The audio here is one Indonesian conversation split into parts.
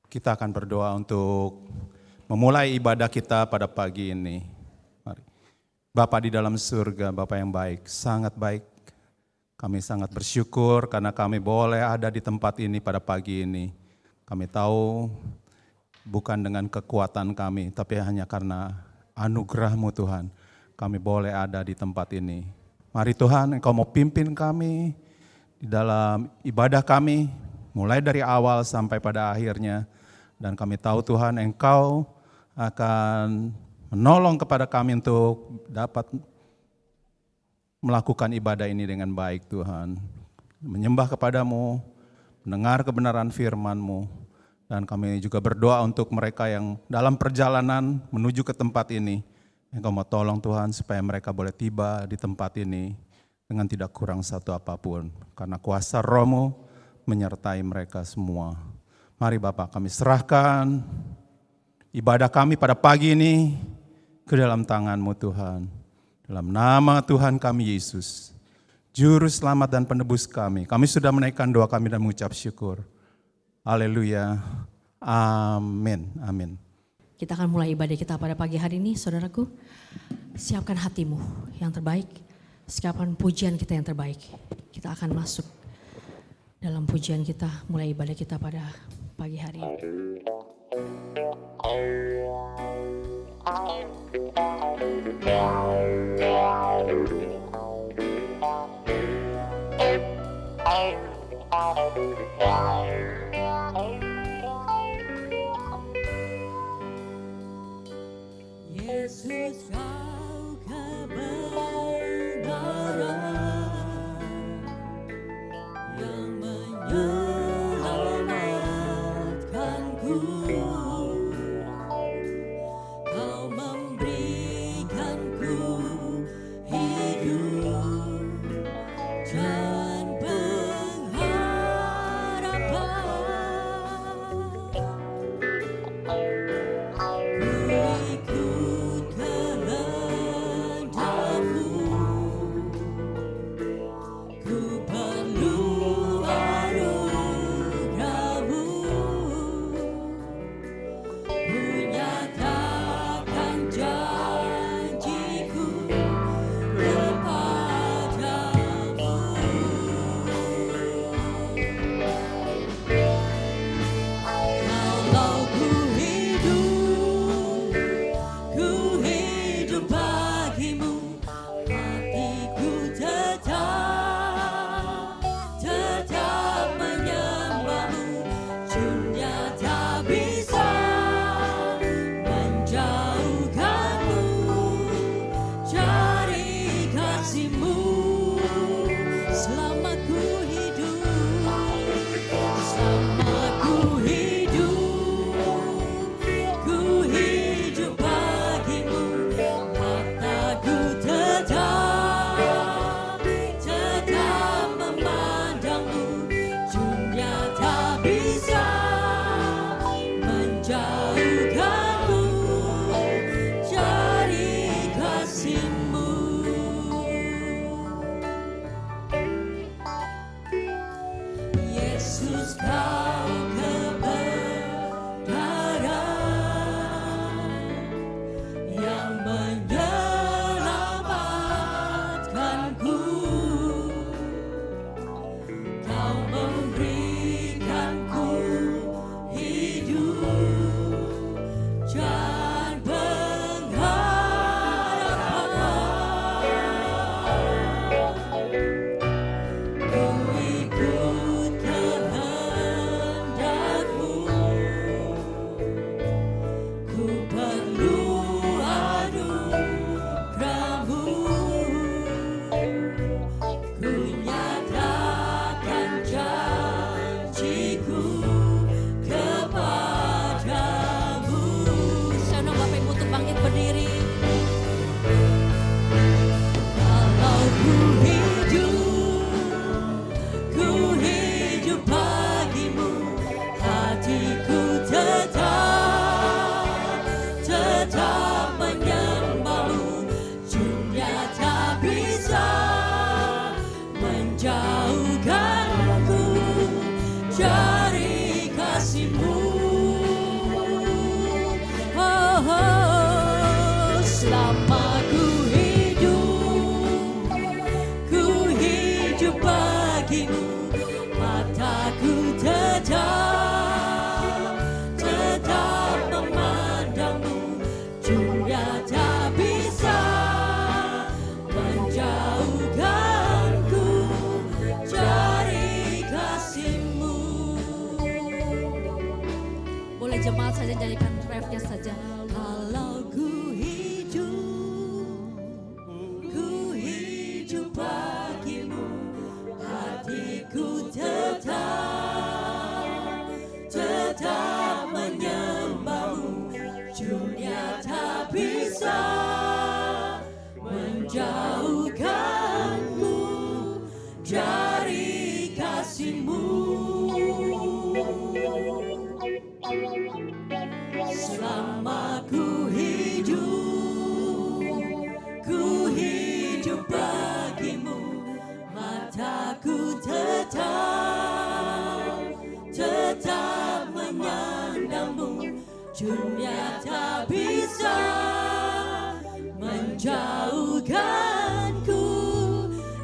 Kita akan berdoa untuk memulai ibadah kita pada pagi ini. Mari. Bapa di dalam surga, Bapa yang baik, sangat baik. Kami sangat bersyukur karena kami boleh ada di tempat ini pada pagi ini. Kami tahu bukan dengan kekuatan kami, tapi hanya karena anugerah-Mu Tuhan. Kami boleh ada di tempat ini. Mari Tuhan, Engkau mau pimpin kami di dalam ibadah kami, mulai dari awal sampai pada akhirnya. Dan kami tahu Tuhan, Engkau akan menolong kepada kami untuk dapat melakukan ibadah ini dengan baik Tuhan. Menyembah kepadamu, mendengar kebenaran firman-Mu. Dan kami juga berdoa untuk mereka yang dalam perjalanan menuju ke tempat ini. Engkau mau tolong Tuhan supaya mereka boleh tiba di tempat ini dengan tidak kurang satu apapun. Karena kuasa Roh-Mu menyertai mereka semua. Mari Bapak, kami serahkan ibadah kami pada pagi ini ke dalam tangan-Mu Tuhan. Dalam nama Tuhan kami Yesus, Juru Selamat dan Penebus kami sudah menaikkan doa kami dan mengucap syukur. Haleluya. Amin. Amin. Kita akan mulai ibadah kita pada pagi hari ini, saudaraku. Siapkan hatimu yang terbaik, siapkan pujian kita yang terbaik. Kita akan masuk dalam pujian kita, mulai ibadah kita pada pagi hari ini. Yesus, Kau kebenaran yang menyelamatkanku. Kau memberikanku hidup dan pengharapan. Kalau ku hidup oh, selama ku hidup bagimu, mataku tetap memandangmu. Dunia tak bisa menjauhkanku dari kasih-Mu. Boleh jemaat saja nyanyikan refnya saja. Kalau ku hidup bagimu, hatiku tetap menyembahmu. Dunia tak bisa menjauhkanku dari kasih-Mu. Selama ku hidup bagimu, mataku tetap memandangmu. Dunia tak bisa menjauhkanku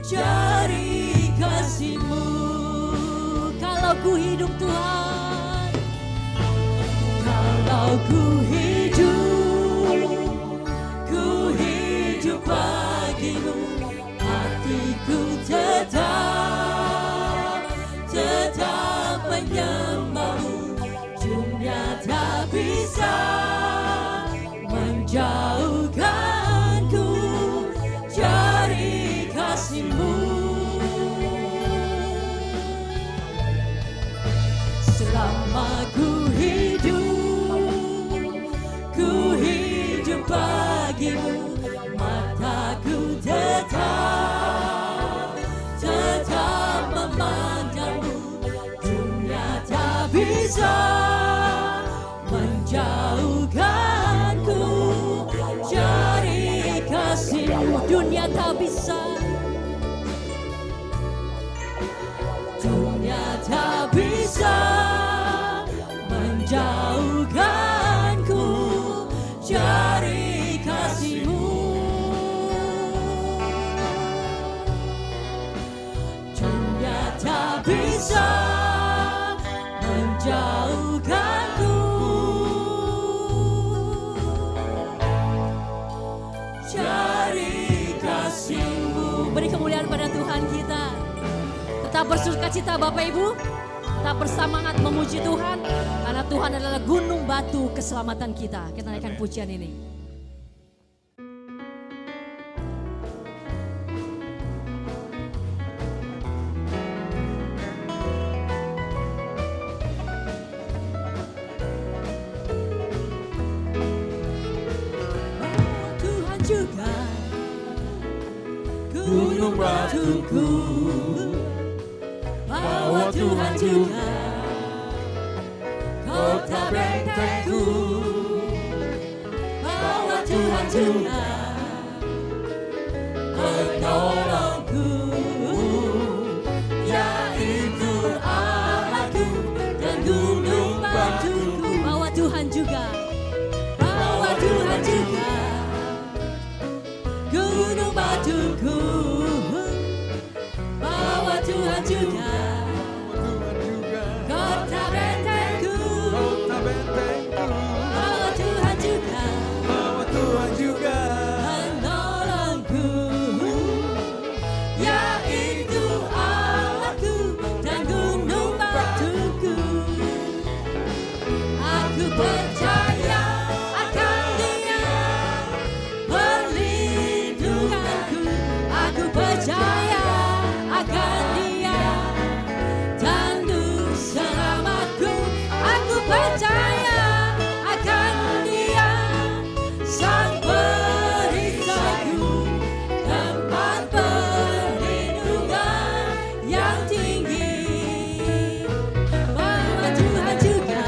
dari kasih-Mu. Kalau ku hidup Tuhan, Kalau ku hidup bagimu, hatiku tetap menyembahmu. Dunia tak bisa menjauhkanku dari kasih-Mu. Selama ku hidup bagimu, mataku tetap memandangmu. Dunia tak bisa menjauhkanku dari kasih-Mu. dunia tak bisa. Dunia tak bisa menjauhkanku dari kasih-Mu. Dunia tak bisa menjauhkanku dari kasih-Mu. Beri kemuliaan pada Tuhan kita. Tetap bersukacita Bapak Ibu. Tetap bersemangat memuji Tuhan. Karena Tuhan adalah gunung batu keselamatan kita. Kita naikkan pujian ini. Tuhan juga gunung batuku, bahwa Tuhan juga kota bentengku, bahwa Tuhan juga penolongku, yaitu Allahku dan gunung batuku. Bahwa Tuhan juga, Bahwa Tuhan juga gunung batuku, bahwa Tuhan juga kota bentengku, bahwa Tuhan juga penolongku, yaitu Allahku dan gunung batuku. Aku percaya akan Dia perlindunganku. Aku percaya akan Dia tanduk selamatku. Aku percaya akan Dia sang perisaiku, tempat perlindungan yang tinggi. Bahwa Tuhan juga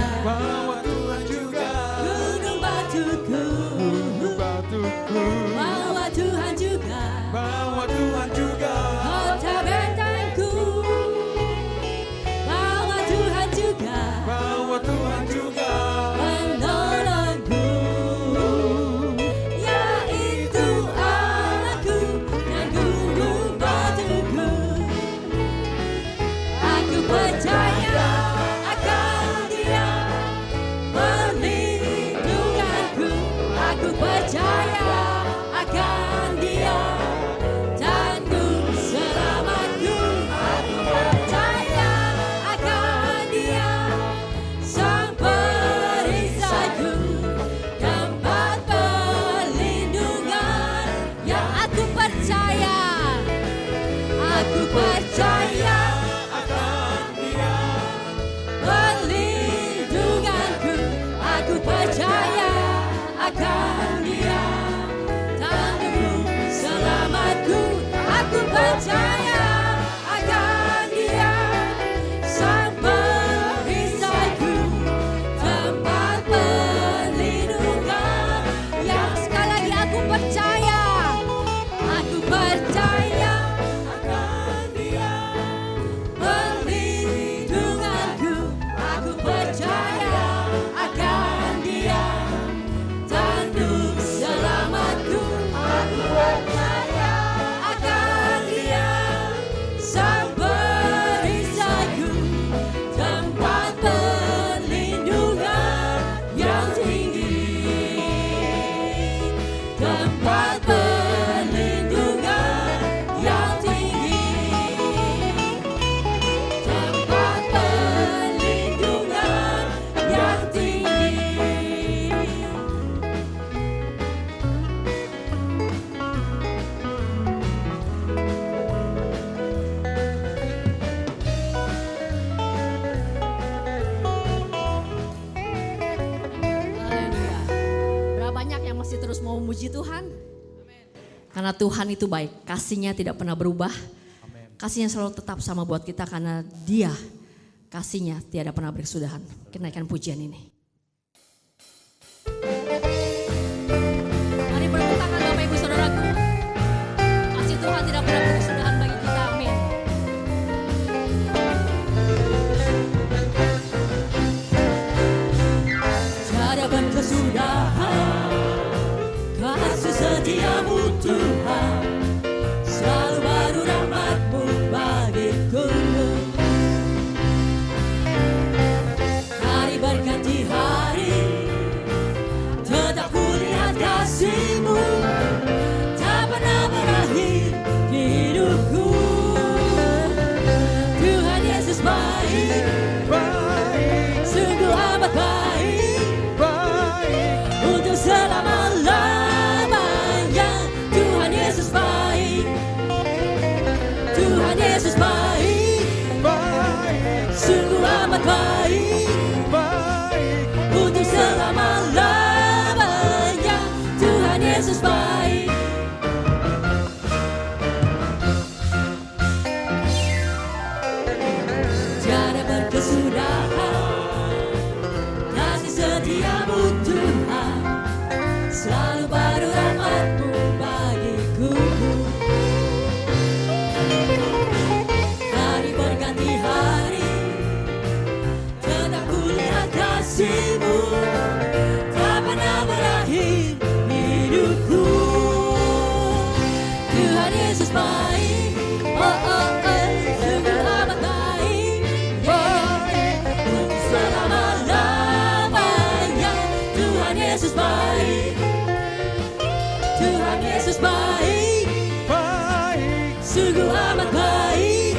mau memuji Tuhan? Karena Tuhan itu baik, kasih-Nya tidak pernah berubah. Kasih-Nya selalu tetap sama buat kita karena Dia, kasih-Nya tiada pernah berkesudahan. Kenaikan pujian ini. Mari bertepuk tangan Bapak Ibu Saudaraku. Kasih Tuhan tidak pernah berkesudahan bagi kita, amin. Tiada berkesudahan kasih setiamu Tuhan, selalu baru rahmat-Mu bagiku. Hari berganti hari, tetap kulihat kasih-Mu, tak pernah berakhir di hidupku. Tuhan Yesus baik, sungguh amat baik, untuk selama-lamanya. Tuhan Yesus baik, Tuhan Yesus baik, sungguh amat baik, untuk selama-lamanya. Tuhan Yesus baik. Tiada berkesudahan kasih setiamu Tuhan, selalu baru rahmat-Mu bagiku. Hari berganti hari, tetap kulihat kasih-Mu, tak pernah berakhir hidupku. Tuhan Yesus baik, oh oh oh, sungguh amat baik, untuk selama-lamanya. Tuhan Yesus baik, Tuhan Yesus baik, sungguh amat baik,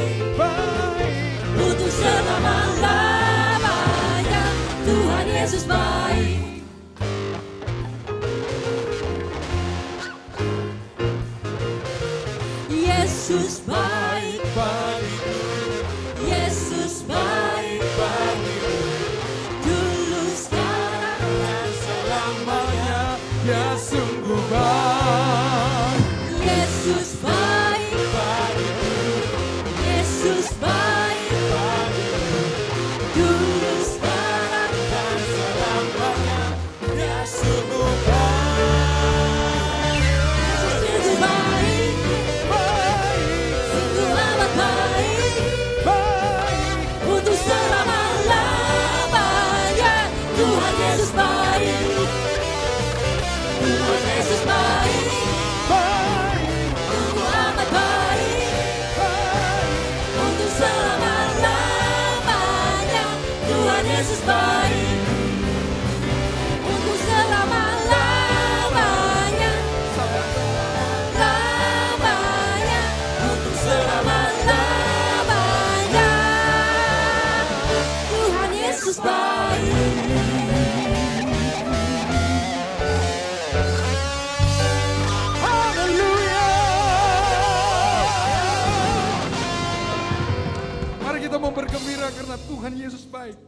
untuk selama-lamanya. Tuhan Yesus baik. Yesus baik, Yesus baik, dulu sekarang dan selamanya. Dia sungguh baik. Yesus baik, Yesus baik, dulu sekarang dan selamanya. Dia sungguh baik. Yesus baik, sungguh amat baik, untuk selama-lamanya. Tuhan Yesus baik, Tuhan Yesus baik, sungguh amat baik, untuk selama-lamanya. Tuhan Yesus baik, untuk selama-lamanya. Lamanya, untuk selama-lamanya. Tuhan Yesus baik. Haleluya. Mari kita mau bergembira karena Tuhan Yesus baik.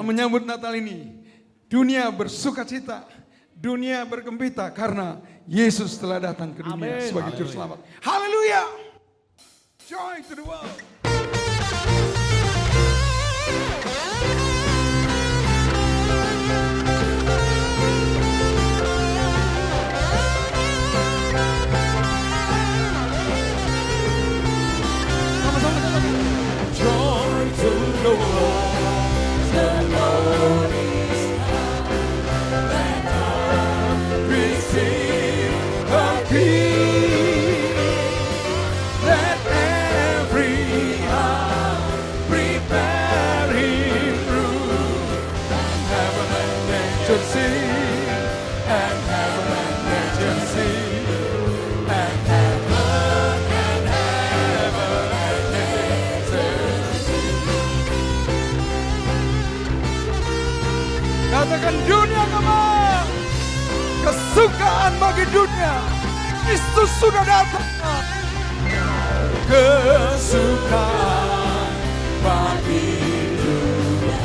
Menyambut Natal ini, dunia bersuka cita, dunia bergembira karena Yesus telah datang ke dunia sebagai juru selamat. Haleluya. Joy to the world. Sama-sama kita lakukan. Joy to the world. The Lord is Receive a King. Let every heart prepare Him room. And heaven and nature sing. And heaven and nature sing. And heaven and nature sing. Katakan dunia kemana? Kesukaan bagi dunia, Kristus sudah datang. Kesukaan bagi dunia,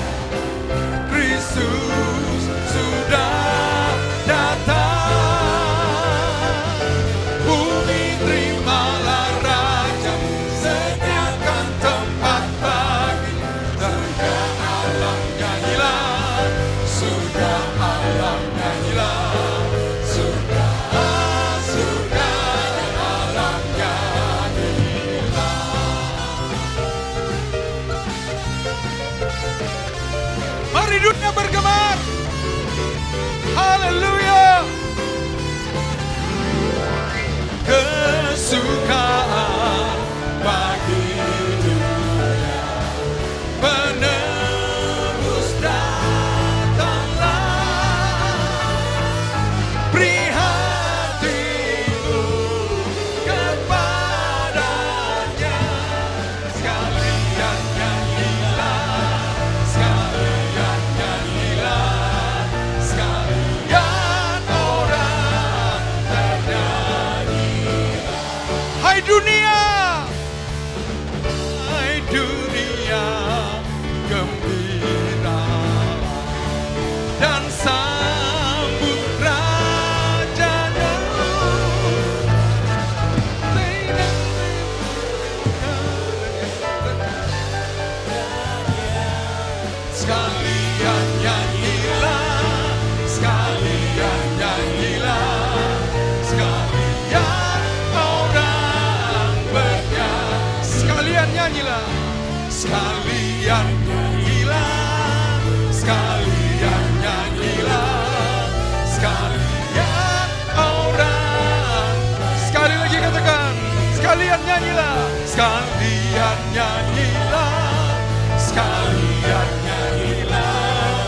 Kristus sudah datang. dan sambut rajanya. Sekalian nyanyilah, sekalian nyanyilah, sekalian orang bernyanyi. Sekalian nyanyilah, sekalian nyanyilah, sekalian nyanyilah, sekalian orang. Sekali lagi katakan, sekalian nyanyilah, sekalian nyanyilah, sekalian nyanyilah,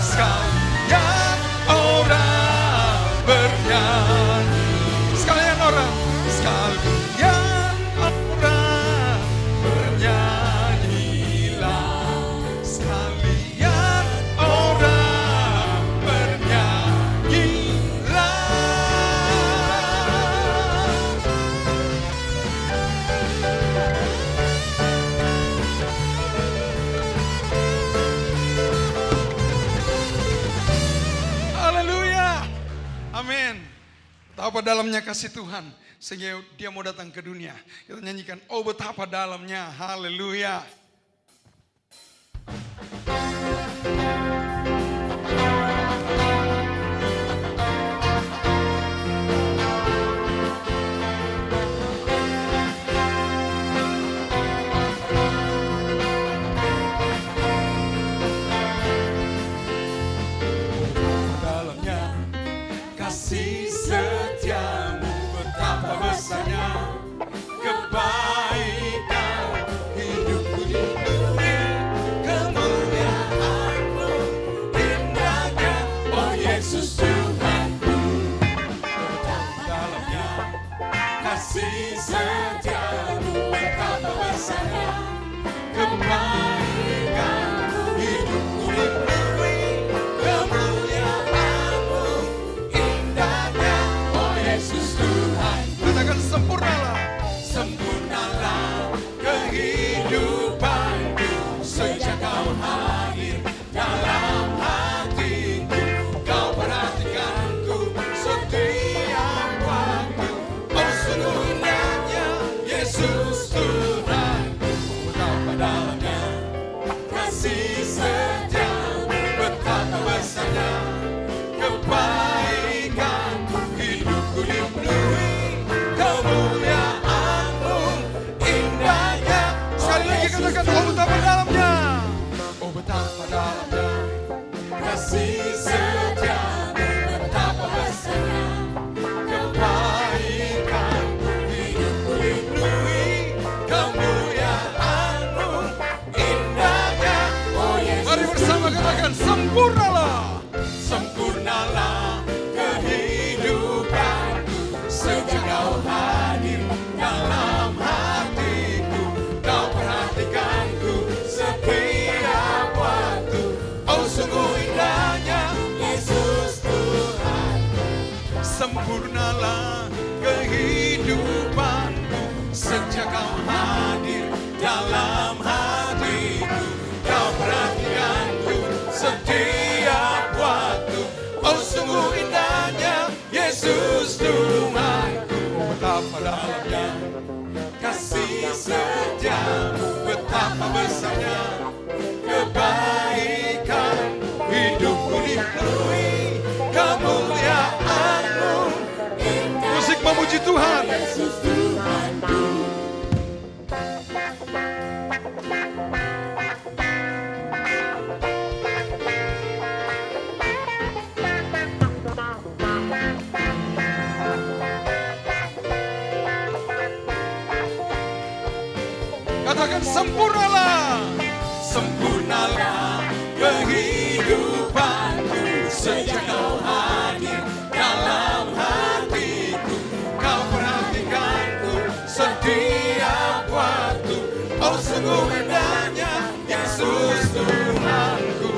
sekalian orang bernyanyi. Sekalian orang, sekalian orang bernyanyilah, sekalian orang bernyanyilah. Haleluya. Amin. Betapa dalamnya kasih Tuhan sehingga dia mau datang ke dunia. Kita nyanyikan, oh betapa dalamnya. Haleluya. Dalamnya kasih setiamu, betapa besarnya kebaikan hidupku dipenuhi kemuliaan-Mu, indahnya oh Yesus Tuhanku. Betapa dalamnya kasih setiamu, betapa besarnya kebaikan-Mu, hidupku dipenuhi kemuliaan-Mu, indahnya oh Yesus Tuhan. Katakan sempurnalah, sempurnalah kehidupanku sejak Kau hadir dalam hatiku. Kau perhatikanku setiap waktu. Oh sungguh indahnya Yesus Tuhanku. Betapa dalamnya kasih setiamu, betapa besarnya kebaikan-Mu, hidupku dipenuhi kemuliaan-Mu, indahnya. Sekali lagi katakan, oh betapa dalamnya, oh betapa dalamnya kasih setiamu, betapa besarnya kebaikan-Mu, hidupku dipenuhi kemuliaan-Mu, indahnya oh Yesus. Mari bersama katakan, sempurnalah, sempurnalah kehidupanku sejak Kau hadir dalam hatiku. Kau perhatikanku setiap waktu. Oh sungguh indahnya Yesus Tuhanku. Sempurnalah kehidupanku sejak Kau hadir dalam hatiku. Kau perhatikanku setiap waktu. Oh sungguh indahnya Yesus Tuhanku. Betapa dalamnya kasih setiamu, betapa besarnya kebaikan, hidupku dipenuhi kemuliaan-Mu. Musik memuji Tuhan. Yesus Tuhanku. Katakan sempurnalah, sempurnalah kehidupanku sejak Kau hadir dalam hatiku. Kau perhatikanku setiap waktu. Oh sungguh indahnya Yesus Tuhanku.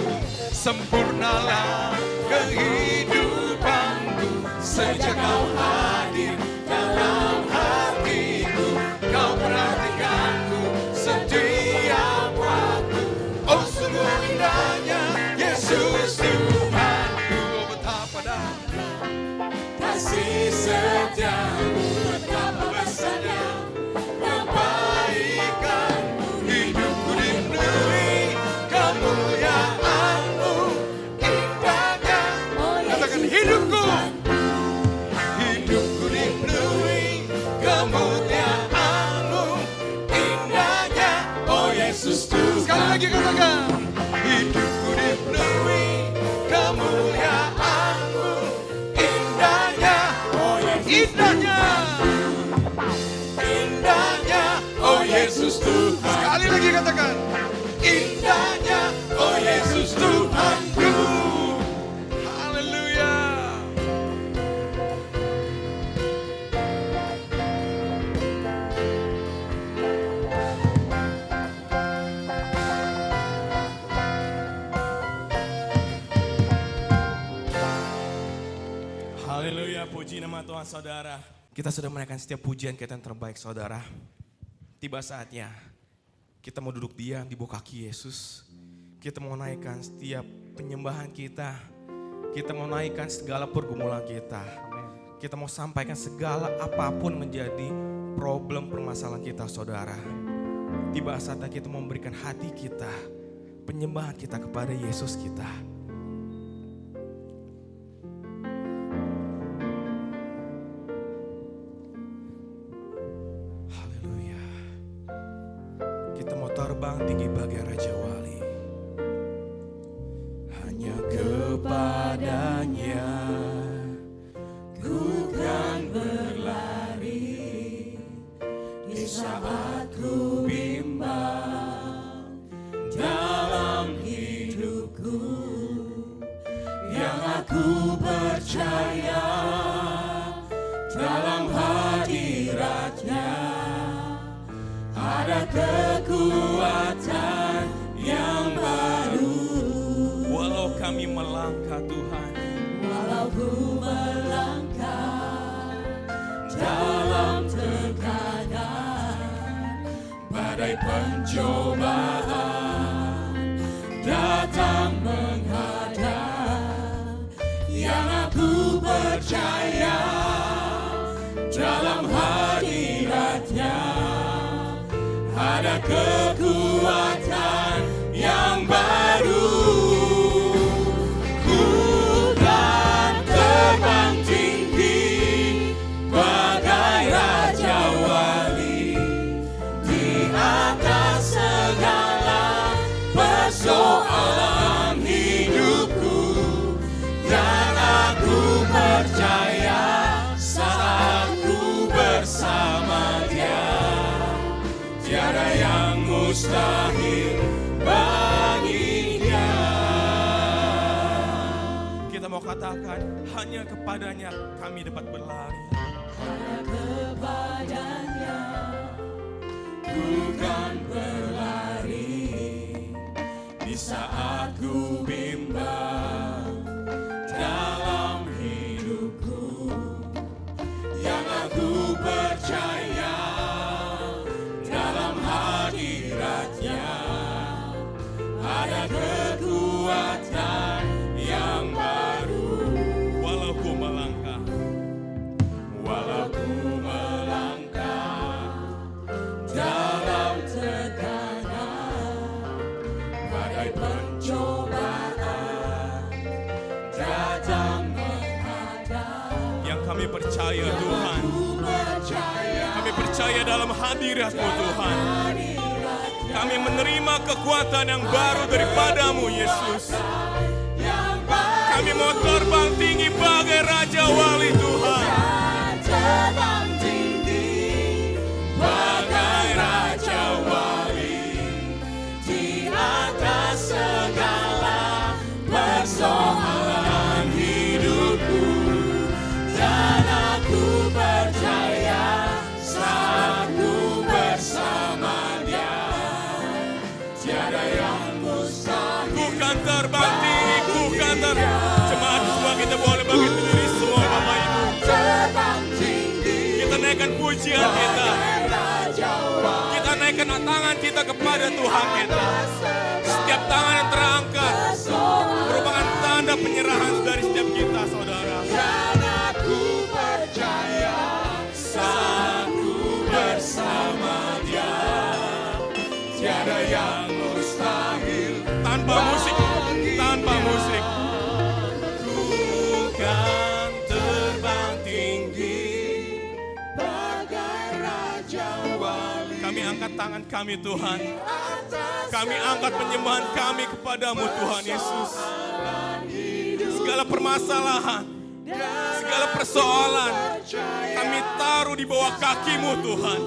Sempurnalah kehidupanku sejak Kau hadir dalam hatiku. Kau perhatikanku setiap waktu. Oh sungguh indahnya Yesus Tuhan. katakan, indahnya, oh Yesus Tuhanku. Haleluya. Haleluya, puji nama Tuhan saudara. Kita sudah menaikkan setiap pujian kita yang terbaik saudara. Tiba saatnya kita mau duduk diam di bawah kaki Yesus. Kita mau naikkan setiap penyembahan kita. Kita mau naikkan segala pergumulan kita. Kita mau sampaikan segala apapun menjadi problem permasalahan kita saudara. Tiba saatnya kita mau memberikan hati kita, penyembahan kita kepada Yesus kita. Haleluya. Kita mau terbang tinggi bagai Raja Wali. Hanya kepadanya ku kan berlari di saat ku bimbang dalam hidupku, yang aku percaya dalam hadiratnya ada kekuatan yang baru. Walau kami melangkah Tuhan, walau ku melangkah dalam tekanan, badai pencobaan datang menghadap, yang aku percaya dalam hadiratnya ada kekuatan yang baru. Ku kan terbang tinggi bagai Raja Wali di atas segala persoalan hidupku, dan aku percaya saat ku bersama Dia tiada yang mustahil baginya. Kita mau katakan, hanya kepadanya kami dapat berlari. Hanya kepadanya ku kan berlari di saat ku bimbang dalam hidupku, yang aku percaya dalam hadiratnya ada kekuatan yang baru. Walau ku melangkah, walau ku melangkah dalam tekanan, badai pencobaan datang menghadap, yang kami percaya Tuhan, kami percaya dalam hadirat-Mu Tuhan. Kami menerima kekuatan yang baru daripada-Mu Yesus. Kami mau terbang tinggi bagai Raja Wali Tuhan. Terbang tinggi bagai Raja Wali di atas segala persoalan hidupku, dan aku percaya saat ku bersama Dia tiada yang mustahil. Ku kan terbang tinggi, ku kan terbang. Jemaat semua kita boleh bagi diri semua Bapak Ibu. Terbang tinggi. Kita naikkan pujian kita. Kita naikkan tangan kita kepada Tuhan kita. Setiap tangan yang terangkat merupakan tanda penyerahan dari setiap kita saudara. Dan aku percaya saat ku bersama Dia tiada yang mustahil. Tanpa musik, tanpa musik. Ku kan terbang tinggi bagai Raja Wali. Kami angkat tangan kami Tuhan. Kami angkat penyembahan kami kepadamu Tuhan Yesus. Segala permasalahan, segala persoalan kami taruh di bawah kaki-Mu Tuhan.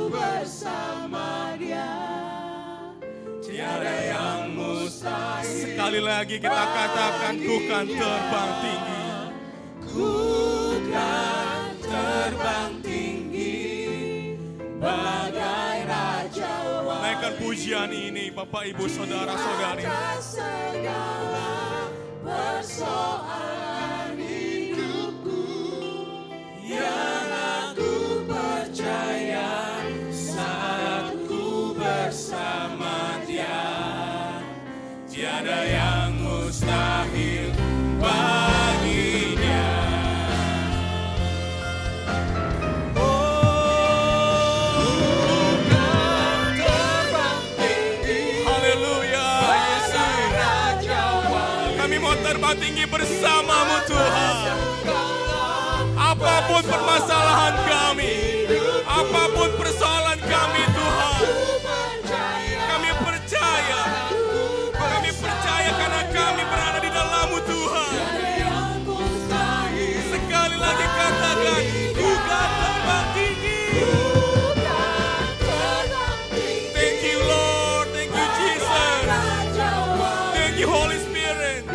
tiada yang mustahil. Sekali lagi kita katakan, ku kan terbang tinggi. Ku kan terbang tinggi bagai raja wali. Naikkan pujian ini Bapak Ibu Saudara-saudari. Segala persoalan hidupku yang aku percaya saat ku bersama Dia, Tiada yang mustahil baginya. Haleluya, Yesus. Kami mau terbang tinggi bersamamu Tuhan. Apapun permasalahan kami, apapun persoalan kami Tuhan, kami percaya karena kami berada di dalam-Mu Tuhan. Sekali lagi katakan, ku kan terbang tinggi. Thank you Lord, thank you Jesus, thank you Holy Spirit.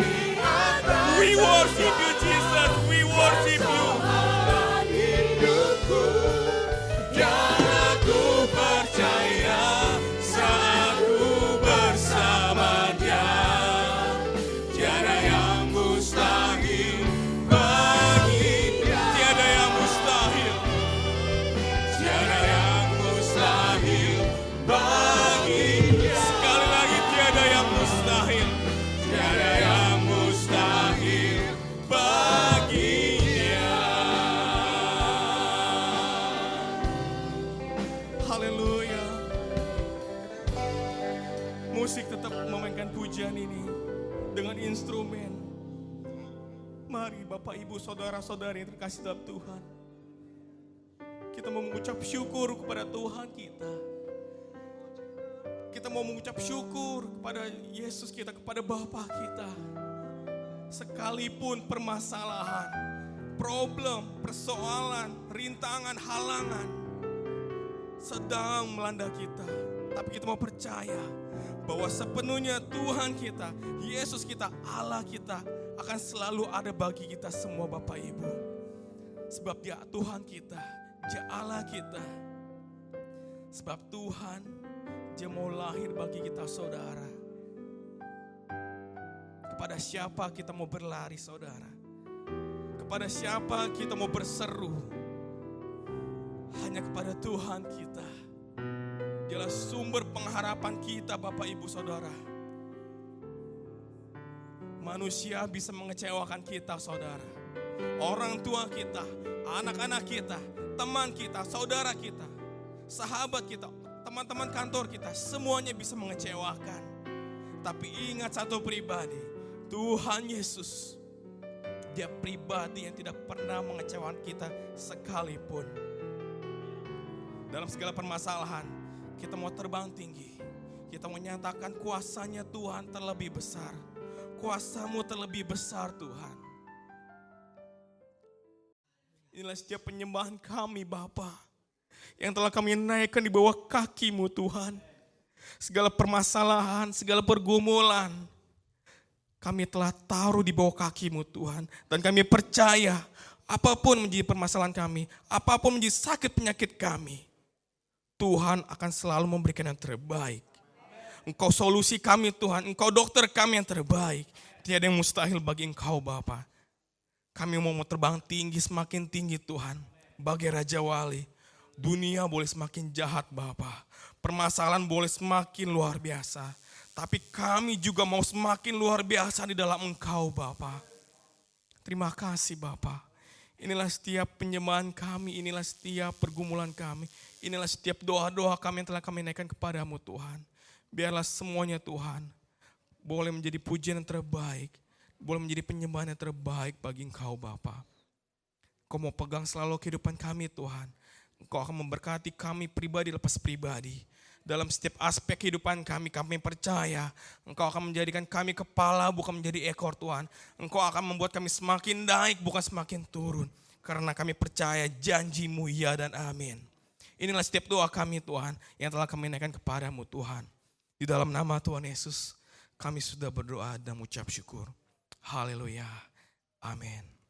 We worship you Jesus, we worship you. Dan aku percaya saat ku bersama Dia, tiada yang mustahil bagi Dia. Tiada yang mustahil, tiada yang mustahil bagi Dia. Sekali lagi, tiada yang mustahil, tiada yang mustahil bagi Dia. Haleluya. Musik tetap memainkan pujian ini dengan instrumen. Mari Bapak Ibu Saudara-saudari yang terkasih dalam Tuhan, kita mau mengucap syukur kepada Tuhan kita. Kita mau mengucap syukur kepada Yesus kita, kepada Bapa kita. Sekalipun permasalahan, problem, persoalan, rintangan, halangan sedang melanda kita, tapi kita mau percaya bahwa sepenuhnya Tuhan kita, Yesus kita, Allah kita akan selalu ada bagi kita semua Bapak Ibu. Sebab Dia Tuhan kita, Dia Allah kita. Sebab Tuhan, Dia mau lahir bagi kita saudara. Kepada siapa kita mau berlari saudara? Kepada siapa kita mau berseru? Hanya kepada Tuhan kita. Dialah sumber pengharapan kita Bapak Ibu Saudara. Manusia bisa mengecewakan kita saudara. Orang tua kita, anak-anak kita, teman kita, saudara kita, sahabat kita, teman-teman kantor kita, semuanya bisa mengecewakan. Tapi ingat satu pribadi, Tuhan Yesus, Dia pribadi yang tidak pernah mengecewakan kita sekalipun. Dalam segala permasalahan, kita mau terbang tinggi. Kita mau nyatakan kuasanya Tuhan terlebih besar. Kuasamu terlebih besar Tuhan. Inilah setiap penyembahan kami Bapa, yang telah kami naikkan di bawah kaki-Mu Tuhan. Segala permasalahan, segala pergumulan, kami telah taruh di bawah kaki-Mu Tuhan. Dan kami percaya apapun menjadi permasalahan kami, apapun menjadi sakit penyakit kami, Tuhan akan selalu memberikan yang terbaik. Engkau solusi kami Tuhan, Engkau dokter kami yang terbaik. Tiada yang mustahil bagi Engkau Bapa. Kami mau terbang tinggi, semakin tinggi Tuhan. Bagai Raja Wali, dunia boleh semakin jahat Bapa. Permasalahan boleh semakin luar biasa. Tapi kami juga mau semakin luar biasa di dalam Engkau Bapa. Terima kasih Bapa. Inilah setiap penyembahan kami, inilah setiap pergumulan kami. Inilah setiap doa-doa kami yang telah kami naikkan kepadamu Tuhan. Biarlah semuanya Tuhan boleh menjadi pujian yang terbaik. Boleh menjadi penyembahan yang terbaik bagi Engkau Bapa. Kau mau pegang selalu kehidupan kami Tuhan. Engkau akan memberkati kami pribadi lepas pribadi. Dalam setiap aspek kehidupan kami percaya Engkau akan menjadikan kami kepala bukan menjadi ekor Tuhan. Engkau akan membuat kami semakin naik bukan semakin turun. Karena kami percaya janji-Mu ya dan amin. Inilah setiap doa kami Tuhan yang telah kami naikkan kepadamu Tuhan. Di dalam nama Tuhan Yesus, kami sudah berdoa dan mengucap syukur. Haleluya. Amin.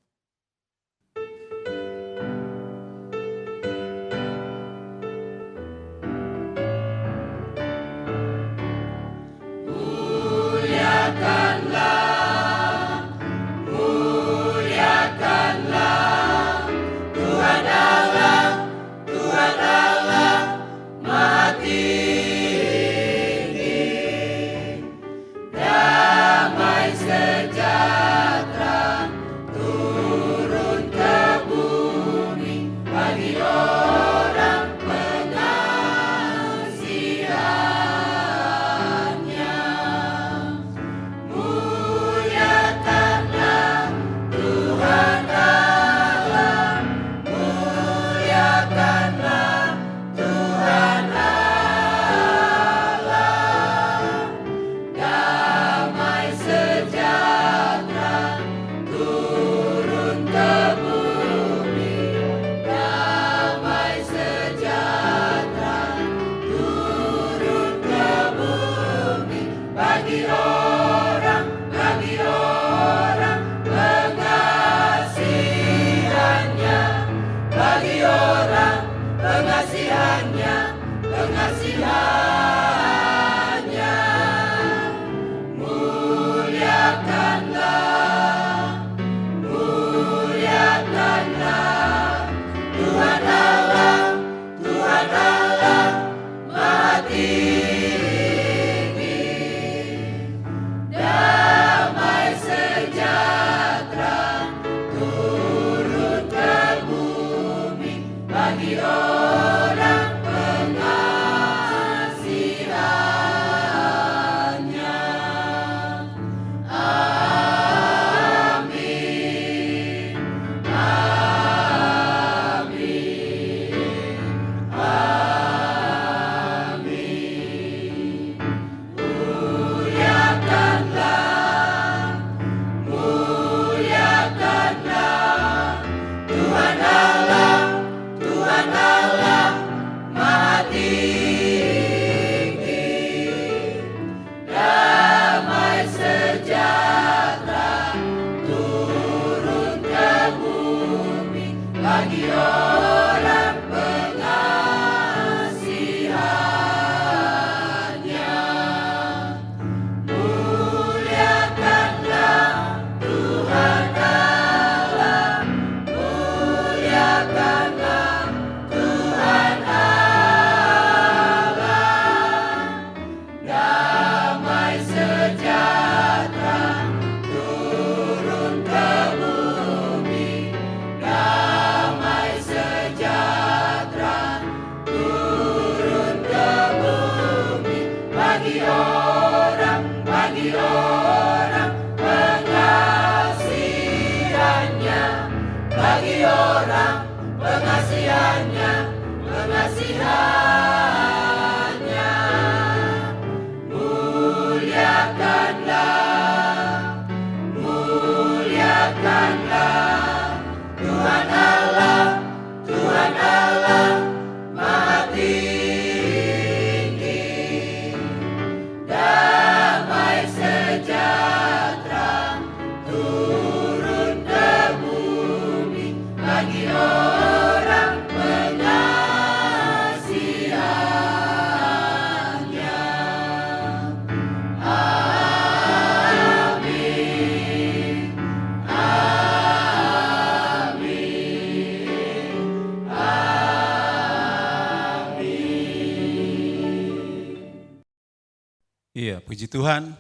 Iya, puji Tuhan.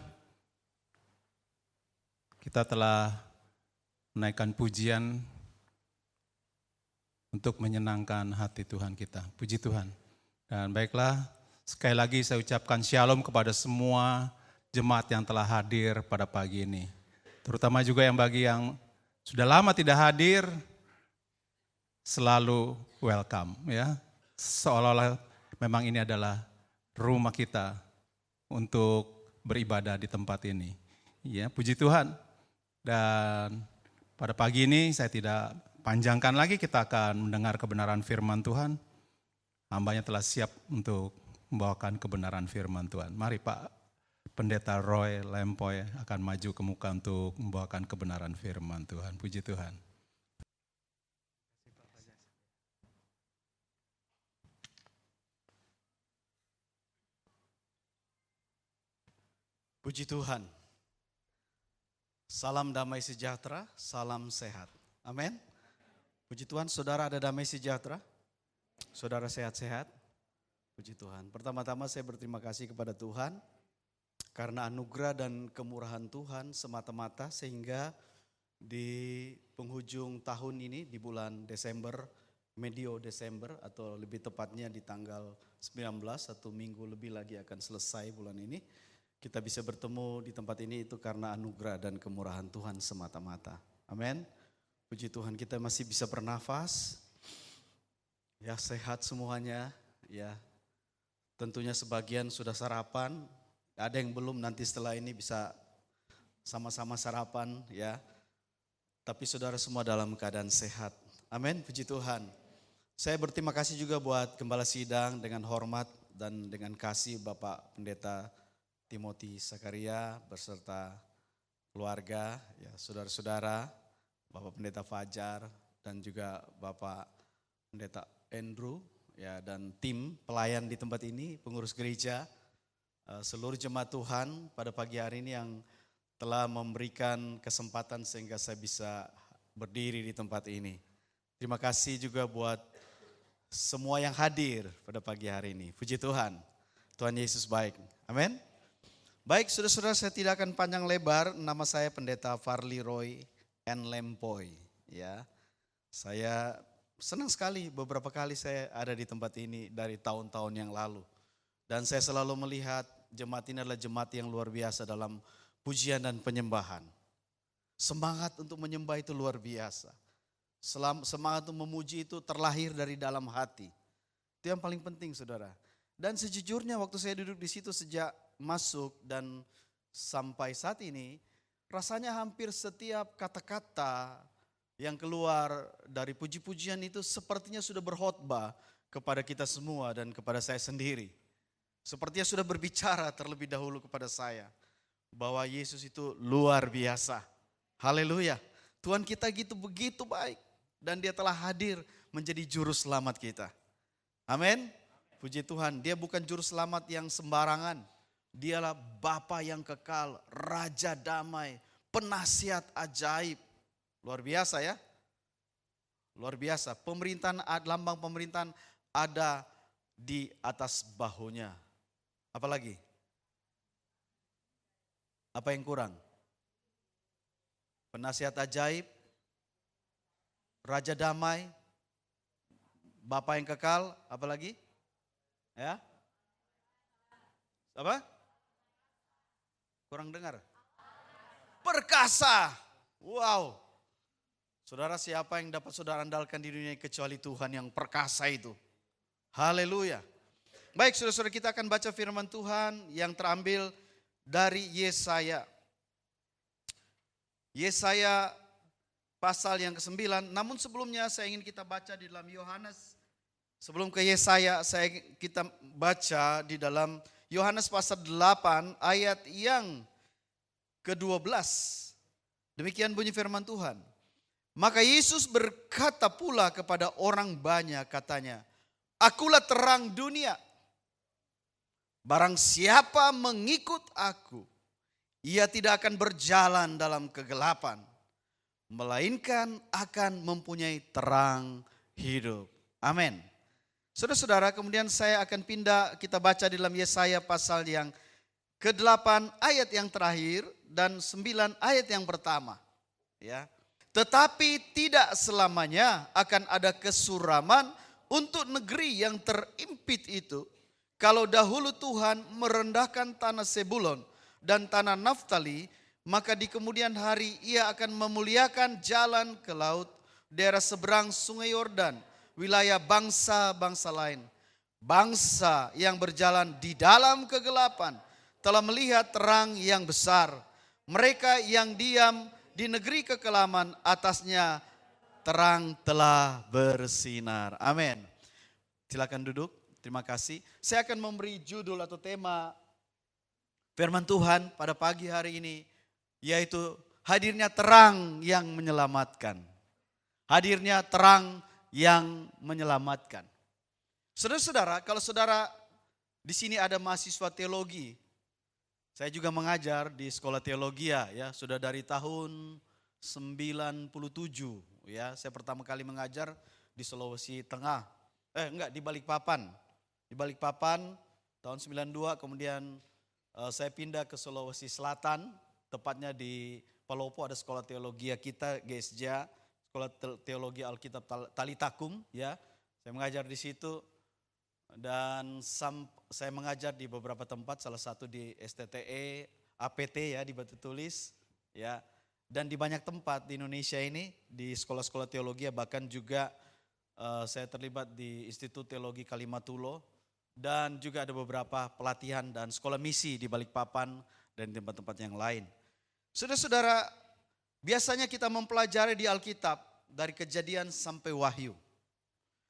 Kita telah menaikkan pujian untuk menyenangkan hati Tuhan kita. Puji Tuhan. Dan baiklah, sekali lagi saya ucapkan shalom kepada semua jemaat yang telah hadir pada pagi ini. Terutama juga yang bagi yang sudah lama tidak hadir, selalu welcome ya. Seolah-olah memang ini adalah rumah kita untuk beribadah di tempat ini. Ya, puji Tuhan. Dan pada pagi ini saya tidak panjangkan lagi, kita akan mendengar kebenaran firman Tuhan. Hambanya telah siap untuk membawakan kebenaran firman Tuhan. Mari Pak Pendeta Roy Lempoy akan maju ke muka untuk membawakan kebenaran firman Tuhan. Puji Tuhan. Puji Tuhan. Salam damai sejahtera, salam sehat. Amin. Puji Tuhan, saudara ada damai sejahtera? Saudara sehat-sehat? Puji Tuhan. Pertama-tama saya berterima kasih kepada Tuhan karena anugerah dan kemurahan Tuhan semata-mata sehingga di penghujung tahun ini di bulan Desember, medio Desember atau lebih tepatnya di tanggal 19, 1 minggu lebih lagi akan selesai bulan ini. Kita bisa bertemu di tempat ini itu karena anugerah dan kemurahan Tuhan semata-mata. Amin. Puji Tuhan kita masih bisa bernafas. Ya sehat semuanya. Ya tentunya sebagian sudah sarapan. Ada yang belum nanti setelah ini bisa sama-sama sarapan ya. Tapi saudara semua dalam keadaan sehat. Amin. Puji Tuhan. Saya berterima kasih juga buat Gembala Sidang dengan hormat dan dengan kasih Bapak Pendeta Timothy Sakaria beserta keluarga, ya saudara-saudara, Bapak Pendeta Fajar dan juga Bapak Pendeta Andrew, ya dan tim pelayan di tempat ini, pengurus gereja, seluruh jemaat Tuhan pada pagi hari ini yang telah memberikan kesempatan sehingga saya bisa berdiri di tempat ini. Terima kasih juga buat semua yang hadir pada pagi hari ini. Puji Tuhan, Tuhan Yesus baik. Amin. Baik, saudara-saudara, saya tidak akan panjang lebar. Nama saya Pendeta Farli Roy N. Lempoy. Ya, saya senang sekali beberapa kali saya ada di tempat ini dari tahun-tahun yang lalu. Dan saya selalu melihat jemaat ini adalah jemaat yang luar biasa dalam pujian dan penyembahan. Semangat untuk menyembah itu luar biasa. Semangat untuk memuji itu terlahir dari dalam hati. Itu yang paling penting, saudara. Dan sejujurnya waktu saya duduk di situ sejak masuk dan sampai saat ini, rasanya hampir setiap kata-kata yang keluar dari puji-pujian itu sepertinya sudah berkhotbah kepada kita semua dan kepada saya sendiri. Sepertinya sudah berbicara terlebih dahulu kepada saya bahwa Yesus itu luar biasa. Haleluya. Tuhan kita gitu begitu baik dan Dia telah hadir menjadi juru selamat kita. Amin. Puji Tuhan, Dia bukan juru selamat yang sembarangan. Dialah Bapa yang kekal, Raja damai, penasihat ajaib. Luar biasa ya. Luar biasa. Pemerintahan, lambang pemerintahan ada di atas bahunya. Apalagi? Apa yang kurang? Penasihat ajaib, Raja damai, Bapa yang kekal, apalagi? Ya? Apa? Kurang dengar? Perkasa. Wow. Saudara, siapa yang dapat saudara andalkan di dunia kecuali Tuhan yang perkasa itu? Haleluya. Baik, saudara-saudara, kita akan baca firman Tuhan yang terambil dari Yesaya. Yesaya pasal yang ke-9. Namun sebelumnya saya ingin kita baca di dalam Yohanes. Sebelum ke Yesaya, kita baca di dalam Yohanes pasal 8 ayat yang ke-12. Demikian bunyi firman Tuhan. Maka Yesus berkata pula kepada orang banyak, katanya, Akulah terang dunia. Barang siapa mengikut aku, ia tidak akan berjalan dalam kegelapan, melainkan akan mempunyai terang hidup. Amin. Saudara-saudara, kemudian saya akan pindah, kita baca di dalam Yesaya pasal yang ke-8 ayat yang terakhir dan 9 ayat yang pertama. Ya. Tetapi tidak selamanya akan ada kesuraman untuk negeri yang terimpit itu. Kalau dahulu Tuhan merendahkan tanah Sebulon dan tanah Naftali, maka di kemudian hari Ia akan memuliakan jalan ke laut, daerah seberang sungai Yordan, wilayah bangsa-bangsa lain. Bangsa yang berjalan di dalam kegelapan telah melihat terang yang besar. Mereka yang diam di negeri kekelaman, atasnya terang telah bersinar. Amin. Silakan duduk. Terima kasih. Saya akan memberi judul atau tema firman Tuhan pada pagi hari ini, yaitu hadirnya terang yang menyelamatkan. Hadirnya terang yang menyelamatkan. Saudara-saudara, kalau saudara di sini ada mahasiswa teologi, saya juga mengajar di sekolah teologi ya, sudah dari tahun 97 ya. Saya pertama kali mengajar di Sulawesi Tengah. Di Balikpapan. Di Balikpapan tahun 92, kemudian saya pindah ke Sulawesi Selatan, tepatnya di Palopo ada sekolah teologi kita, GSJ, Sekolah Teologi Alkitab Talitakum ya. Saya mengajar di situ dan saya mengajar di beberapa tempat, salah satu di STTE, APT ya di Batu Tulis ya. Dan di banyak tempat di Indonesia ini, di sekolah-sekolah teologi, bahkan juga saya terlibat di Institut Teologi Kalimantulo, dan juga ada beberapa pelatihan dan sekolah misi di Balikpapan dan tempat-tempat yang lain. Saudara-saudara, biasanya kita mempelajari di Alkitab dari Kejadian sampai Wahyu.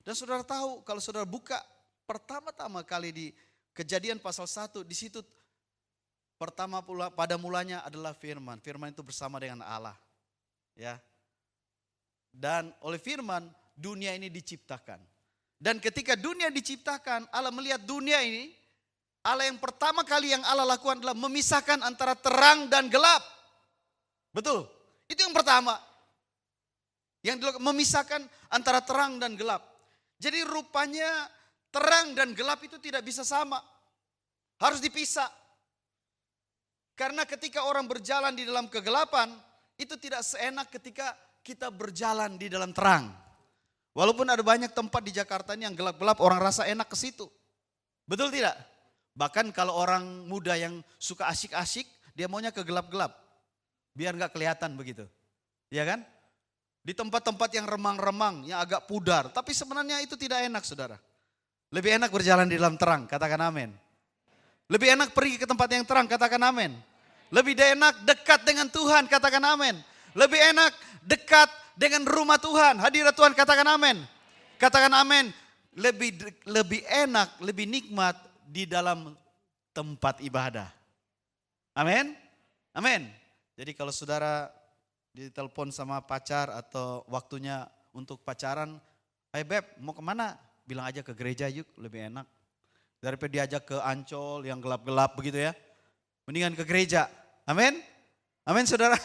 Dan saudara tahu, kalau saudara buka pertama-tama kali di Kejadian pasal 1, di situ pertama pula pada mulanya adalah firman. Firman itu bersama dengan Allah. Ya. Dan oleh firman dunia ini diciptakan. Dan ketika dunia diciptakan, Allah melihat dunia ini, Allah yang pertama kali yang Allah lakukan adalah memisahkan antara terang dan gelap. Betul? Itu yang pertama. Yang dilakukan memisahkan antara terang dan gelap. Jadi rupanya terang dan gelap itu tidak bisa sama. Harus dipisah. Karena ketika orang berjalan di dalam kegelapan, itu tidak seenak ketika kita berjalan di dalam terang. Walaupun ada banyak tempat di Jakarta ini yang gelap-gelap, orang rasa enak ke situ. Betul tidak? Bahkan kalau orang muda yang suka asyik-asyik, dia maunya ke gelap-gelap. Biar gak kelihatan begitu. Ya kan? Di tempat-tempat yang remang-remang, yang agak pudar. Tapi sebenarnya itu tidak enak, saudara. Lebih enak berjalan di dalam terang, katakan amin. Lebih enak pergi ke tempat yang terang, katakan amin. Lebih enak dekat dengan Tuhan, katakan amin. Lebih enak dekat dengan rumah Tuhan, hadirat Tuhan, katakan amin. Katakan amin. Lebih enak, lebih nikmat di dalam tempat ibadah. Amin. Amin. Jadi kalau saudara ditelepon sama pacar atau waktunya untuk pacaran, "Hai Beb, mau kemana?" Bilang aja ke gereja yuk, lebih enak. Daripada diajak ke Ancol yang gelap-gelap begitu ya. Mendingan ke gereja. Amin. Amin saudara.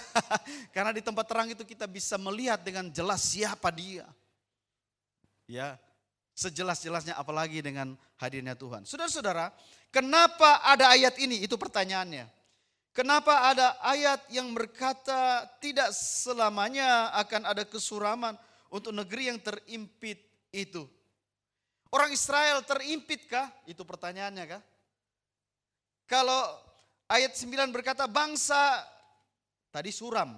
Karena di tempat terang itu kita bisa melihat dengan jelas siapa dia. Ya, sejelas-jelasnya apalagi dengan hadirnya Tuhan. Saudara-saudara, kenapa ada ayat ini? Itu pertanyaannya. Kenapa ada ayat yang berkata tidak selamanya akan ada kesuraman untuk negeri yang terimpit itu? Orang Israel terimpitkah? Itu pertanyaannya kah? Kalau ayat 9 berkata bangsa tadi suram.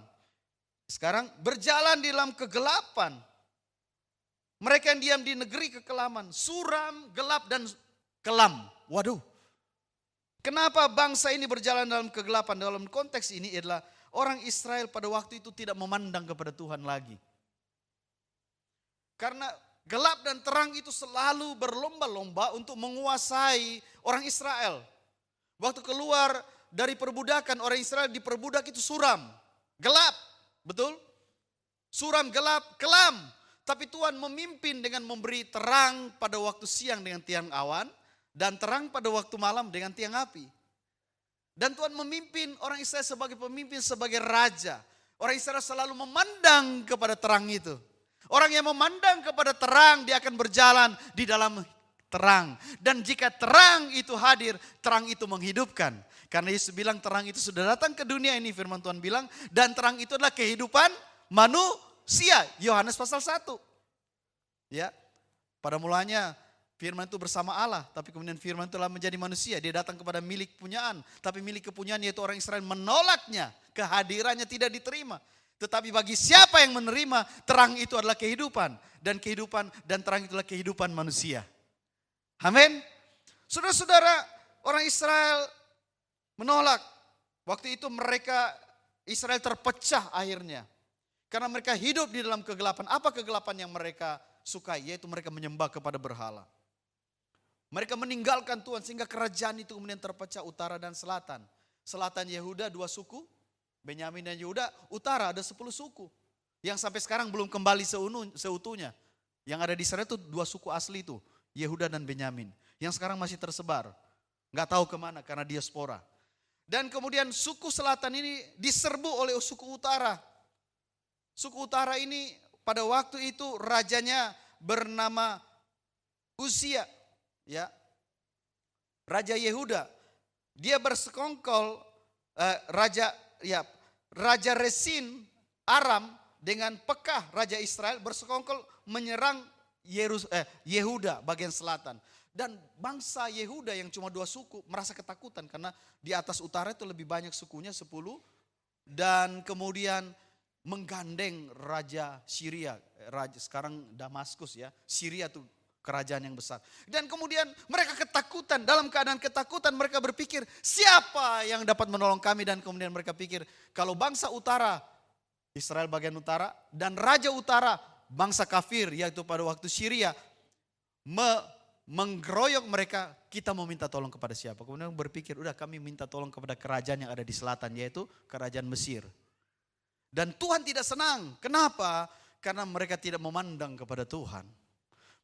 Sekarang berjalan di dalam kegelapan. Mereka yang diam di negeri kekelaman. Suram, gelap dan kelam. Waduh. Kenapa bangsa ini berjalan dalam kegelapan? Dalam konteks ini adalah orang Israel pada waktu itu tidak memandang kepada Tuhan lagi. Karena gelap dan terang itu selalu berlomba-lomba untuk menguasai orang Israel. Waktu keluar dari perbudakan, orang Israel diperbudak itu suram, gelap, betul? Suram, gelap, kelam. Tapi Tuhan memimpin dengan memberi terang pada waktu siang dengan tiang awan, dan terang pada waktu malam dengan tiang api. Dan Tuhan memimpin orang Israel sebagai pemimpin, sebagai raja. Orang Israel selalu memandang kepada terang itu. Orang yang memandang kepada terang, dia akan berjalan di dalam terang. Dan jika terang itu hadir, terang itu menghidupkan. Karena Yesus bilang terang itu sudah datang ke dunia ini, firman Tuhan bilang. Dan terang itu adalah kehidupan manusia. Yohanes pasal 1. Ya, pada mulanya firman itu bersama Allah. Tapi kemudian firman itu telah menjadi manusia. Dia datang kepada milik punyaan. Tapi milik kepunyaan yaitu orang Israel menolaknya. Kehadirannya tidak diterima. Tetapi bagi siapa yang menerima, terang itu adalah kehidupan. Dan kehidupan dan terang itu adalah kehidupan manusia. Amin. Saudara-saudara, orang Israel menolak. Waktu itu mereka, Israel terpecah akhirnya. Karena mereka hidup di dalam kegelapan. Apa kegelapan yang mereka sukai? Yaitu mereka menyembah kepada berhala. Mereka meninggalkan Tuhan sehingga kerajaan itu kemudian terpecah utara dan selatan. Selatan Yehuda 2 suku, Benyamin dan Yehuda. Utara ada 10 suku. Yang sampai sekarang belum kembali seutuhnya. Yang ada di sana itu 2 suku asli itu, Yehuda dan Benyamin. Yang sekarang masih tersebar. Nggak tahu kemana karena diaspora. Dan kemudian suku selatan ini diserbu oleh suku utara. Suku utara ini pada waktu itu rajanya bernama Uzia, ya, Raja Yehuda. Dia bersekongkol Raja Resin Aram dengan Pekah Raja Israel bersekongkol menyerang Yehuda bagian selatan. Dan bangsa Yehuda yang cuma 2 suku merasa ketakutan karena di atas utara itu lebih banyak sukunya 10. Dan kemudian menggandeng Raja Syria, sekarang Damaskus ya, Syria itu kerajaan yang besar. Dan kemudian mereka ketakutan, dalam keadaan ketakutan mereka berpikir siapa yang dapat menolong kami. Dan kemudian mereka pikir kalau bangsa utara, Israel bagian utara, dan Raja utara, bangsa kafir yaitu pada waktu Syria, menggeroyok mereka, kita mau minta tolong kepada siapa? Kemudian berpikir, udah kami minta tolong kepada kerajaan yang ada di selatan, yaitu kerajaan Mesir. Dan Tuhan tidak senang. Kenapa? Karena mereka tidak memandang kepada Tuhan.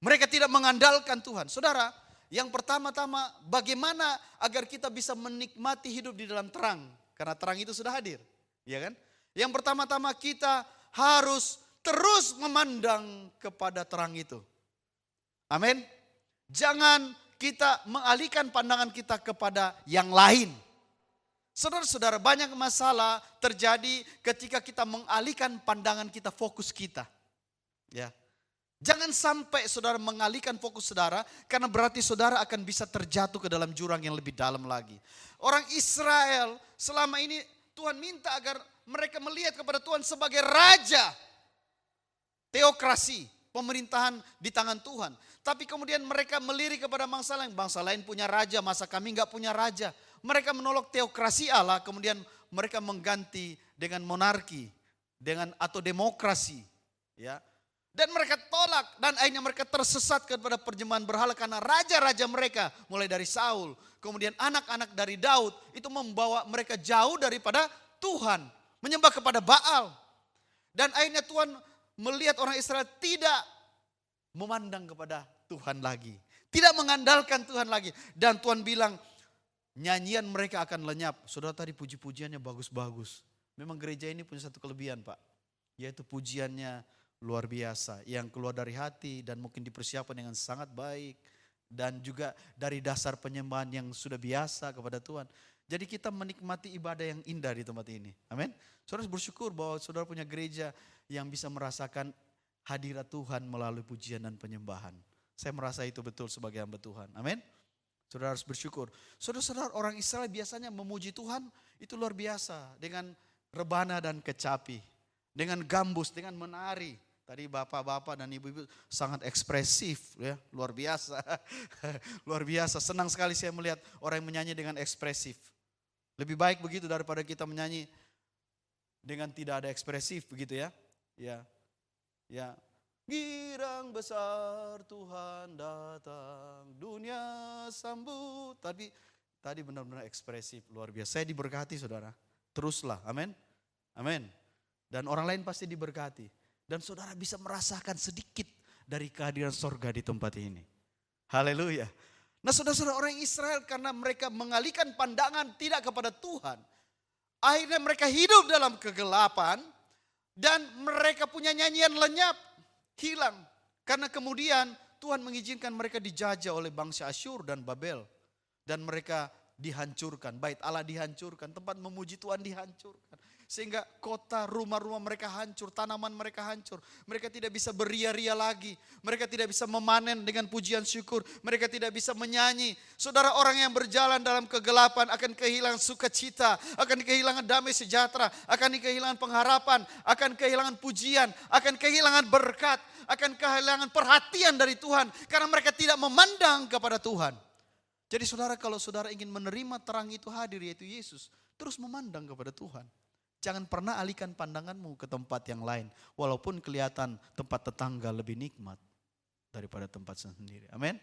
Mereka tidak mengandalkan Tuhan. Saudara, yang pertama-tama bagaimana agar kita bisa menikmati hidup di dalam terang. Karena terang itu sudah hadir. Ya kan? Yang pertama-tama kita harus terus memandang kepada terang itu. Amin. Jangan kita mengalihkan pandangan kita kepada yang lain. Saudara-saudara, banyak masalah terjadi ketika kita mengalihkan pandangan kita, fokus kita. Ya. Jangan sampai saudara mengalihkan fokus saudara, karena berarti saudara akan bisa terjatuh ke dalam jurang yang lebih dalam lagi. Orang Israel selama ini Tuhan minta agar mereka melihat kepada Tuhan sebagai raja. Teokrasi, pemerintahan di tangan Tuhan. Tapi kemudian mereka melirik kepada bangsa lain. Bangsa lain punya raja, masa kami enggak punya raja? Mereka menolak teokrasi Allah, kemudian mereka mengganti dengan monarki, atau demokrasi, ya. Dan mereka tolak, dan akhirnya mereka tersesat kepada persembahan berhala karena raja-raja mereka, mulai dari Saul, kemudian anak-anak dari Daud, itu membawa mereka jauh daripada Tuhan, menyembah kepada Baal. Dan akhirnya Tuhan melihat orang Israel tidak memandang kepada Tuhan lagi, tidak mengandalkan Tuhan lagi, dan Tuhan bilang, nyanyian mereka akan lenyap. Saudara, tadi puji-pujiannya bagus-bagus. Memang gereja ini punya satu kelebihan, Pak. Yaitu pujiannya luar biasa. Yang keluar dari hati dan mungkin dipersiapkan dengan sangat baik. Dan juga dari dasar penyembahan yang sudah biasa kepada Tuhan. Jadi kita menikmati ibadah yang indah di tempat ini. Amin. Saudara bersyukur bahwa saudara punya gereja yang bisa merasakan hadirat Tuhan melalui pujian dan penyembahan. Saya merasa itu betul sebagai hamba Tuhan. Amin. Saudara harus bersyukur. Saudara-saudara, orang Israel biasanya memuji Tuhan itu luar biasa. Dengan rebana dan kecapi. Dengan gambus, dengan menari. Tadi bapak-bapak dan ibu-ibu sangat ekspresif, ya, luar biasa. Luar biasa, senang sekali saya melihat orang yang menyanyi dengan ekspresif. Lebih baik begitu daripada kita menyanyi dengan tidak ada ekspresif begitu ya. Ya. Girang besar Tuhan datang, dunia sambut. Tadi benar-benar ekspresif, luar biasa. Saya diberkati saudara, teruslah, amin. Amin. Dan orang lain pasti diberkati. Dan saudara bisa merasakan sedikit dari kehadiran sorga di tempat ini. Haleluya. Nah saudara-saudara, orang Israel karena mereka mengalihkan pandangan tidak kepada Tuhan. Akhirnya mereka hidup dalam kegelapan. Dan mereka punya nyanyian lenyap, hilang. Karena kemudian Tuhan mengizinkan mereka dijajah oleh bangsa Asyur dan Babel. Dan mereka dihancurkan, bait Allah dihancurkan, tempat memuji Tuhan dihancurkan. Sehingga kota, rumah-rumah mereka hancur, tanaman mereka hancur. Mereka tidak bisa beria-ria lagi. Mereka tidak bisa memanen dengan pujian syukur. Mereka tidak bisa menyanyi. Saudara, orang yang berjalan dalam kegelapan akan kehilangan sukacita. Akan kehilangan damai sejahtera. Akan kehilangan pengharapan. Akan kehilangan pujian. Akan kehilangan berkat. Akan kehilangan perhatian dari Tuhan. Karena mereka tidak memandang kepada Tuhan. Jadi saudara, kalau saudara ingin menerima terang itu hadir, yaitu Yesus, terus memandang kepada Tuhan. Jangan pernah alihkan pandanganmu ke tempat yang lain. Walaupun kelihatan tempat tetangga lebih nikmat daripada tempat sendiri. Amin.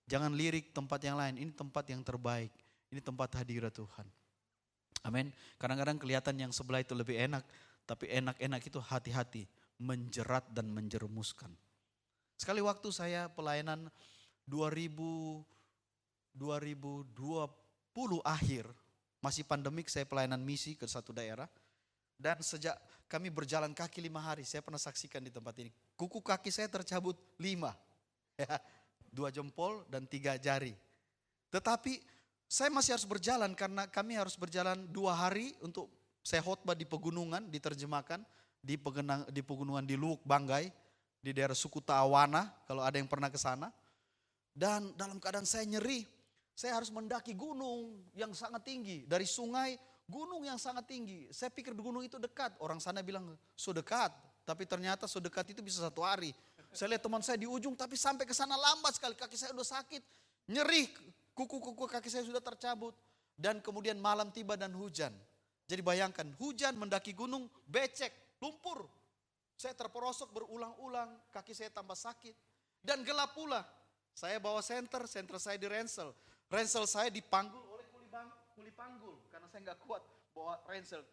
Jangan lirik tempat yang lain, ini tempat yang terbaik. Ini tempat hadirat Tuhan. Amin. Kadang-kadang kelihatan yang sebelah itu lebih enak, tapi enak-enak itu hati-hati, menjerat dan menjerumuskan. Sekali waktu saya pelayanan 2020 akhir, masih pandemik, saya pelayanan misi ke satu daerah. Dan sejak kami berjalan kaki 5 hari, saya pernah saksikan di tempat ini. Kuku kaki saya tercabut 5. Ya, 2 jempol dan 3 jari. Tetapi saya masih harus berjalan karena kami harus berjalan 2 hari untuk saya khotbah di pegunungan, diterjemahkan di pegunungan di Luwuk Banggai, di daerah suku Tawana, kalau ada yang pernah ke sana. Dan dalam keadaan saya nyeri, saya harus mendaki gunung yang sangat tinggi. Dari sungai, gunung yang sangat tinggi. Saya pikir gunung itu dekat, orang sana bilang so dekat. Tapi ternyata so dekat itu bisa 1 hari. Saya lihat teman saya di ujung, tapi sampai ke sana lambat sekali. Kaki saya udah sakit, nyeri, kuku-kuku kaki saya sudah tercabut. Dan kemudian malam tiba dan hujan. Jadi bayangkan, hujan mendaki gunung, becek, lumpur. Saya terperosok berulang-ulang, kaki saya tambah sakit. Dan gelap pula. Saya bawa senter saya di ransel. Ransel saya dipanggul oleh kuli panggul, karena saya nggak kuat bawa ransel.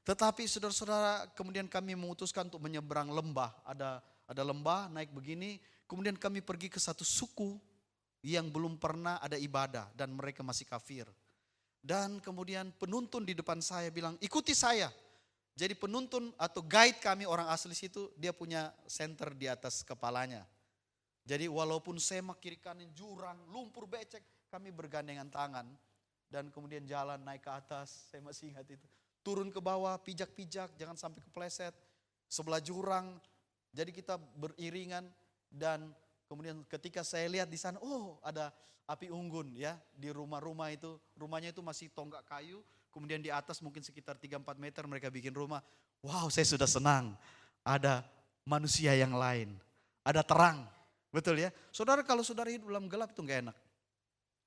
Tetapi saudara-saudara, kemudian kami memutuskan untuk menyeberang lembah. Ada lembah naik begini, kemudian kami pergi ke satu suku yang belum pernah ada ibadah dan mereka masih kafir. Dan kemudian penuntun di depan saya bilang, ikuti saya. Jadi penuntun atau guide kami orang asli situ, dia punya senter di atas kepalanya. Jadi walaupun semak kiri kanan jurang, lumpur becek, kami bergandengan tangan. Dan kemudian jalan naik ke atas, saya masih ingat itu. Turun ke bawah, pijak-pijak, jangan sampai kepleset. Sebelah jurang, jadi kita beriringan. Dan kemudian ketika saya lihat di sana, oh ada api unggun ya di rumah-rumah itu. Rumahnya itu masih tonggak kayu, kemudian di atas mungkin sekitar 3-4 meter mereka bikin rumah. Wow, saya sudah senang. Ada manusia yang lain, ada terang. Betul ya? Saudara, kalau saudara hidup dalam gelap itu gak enak.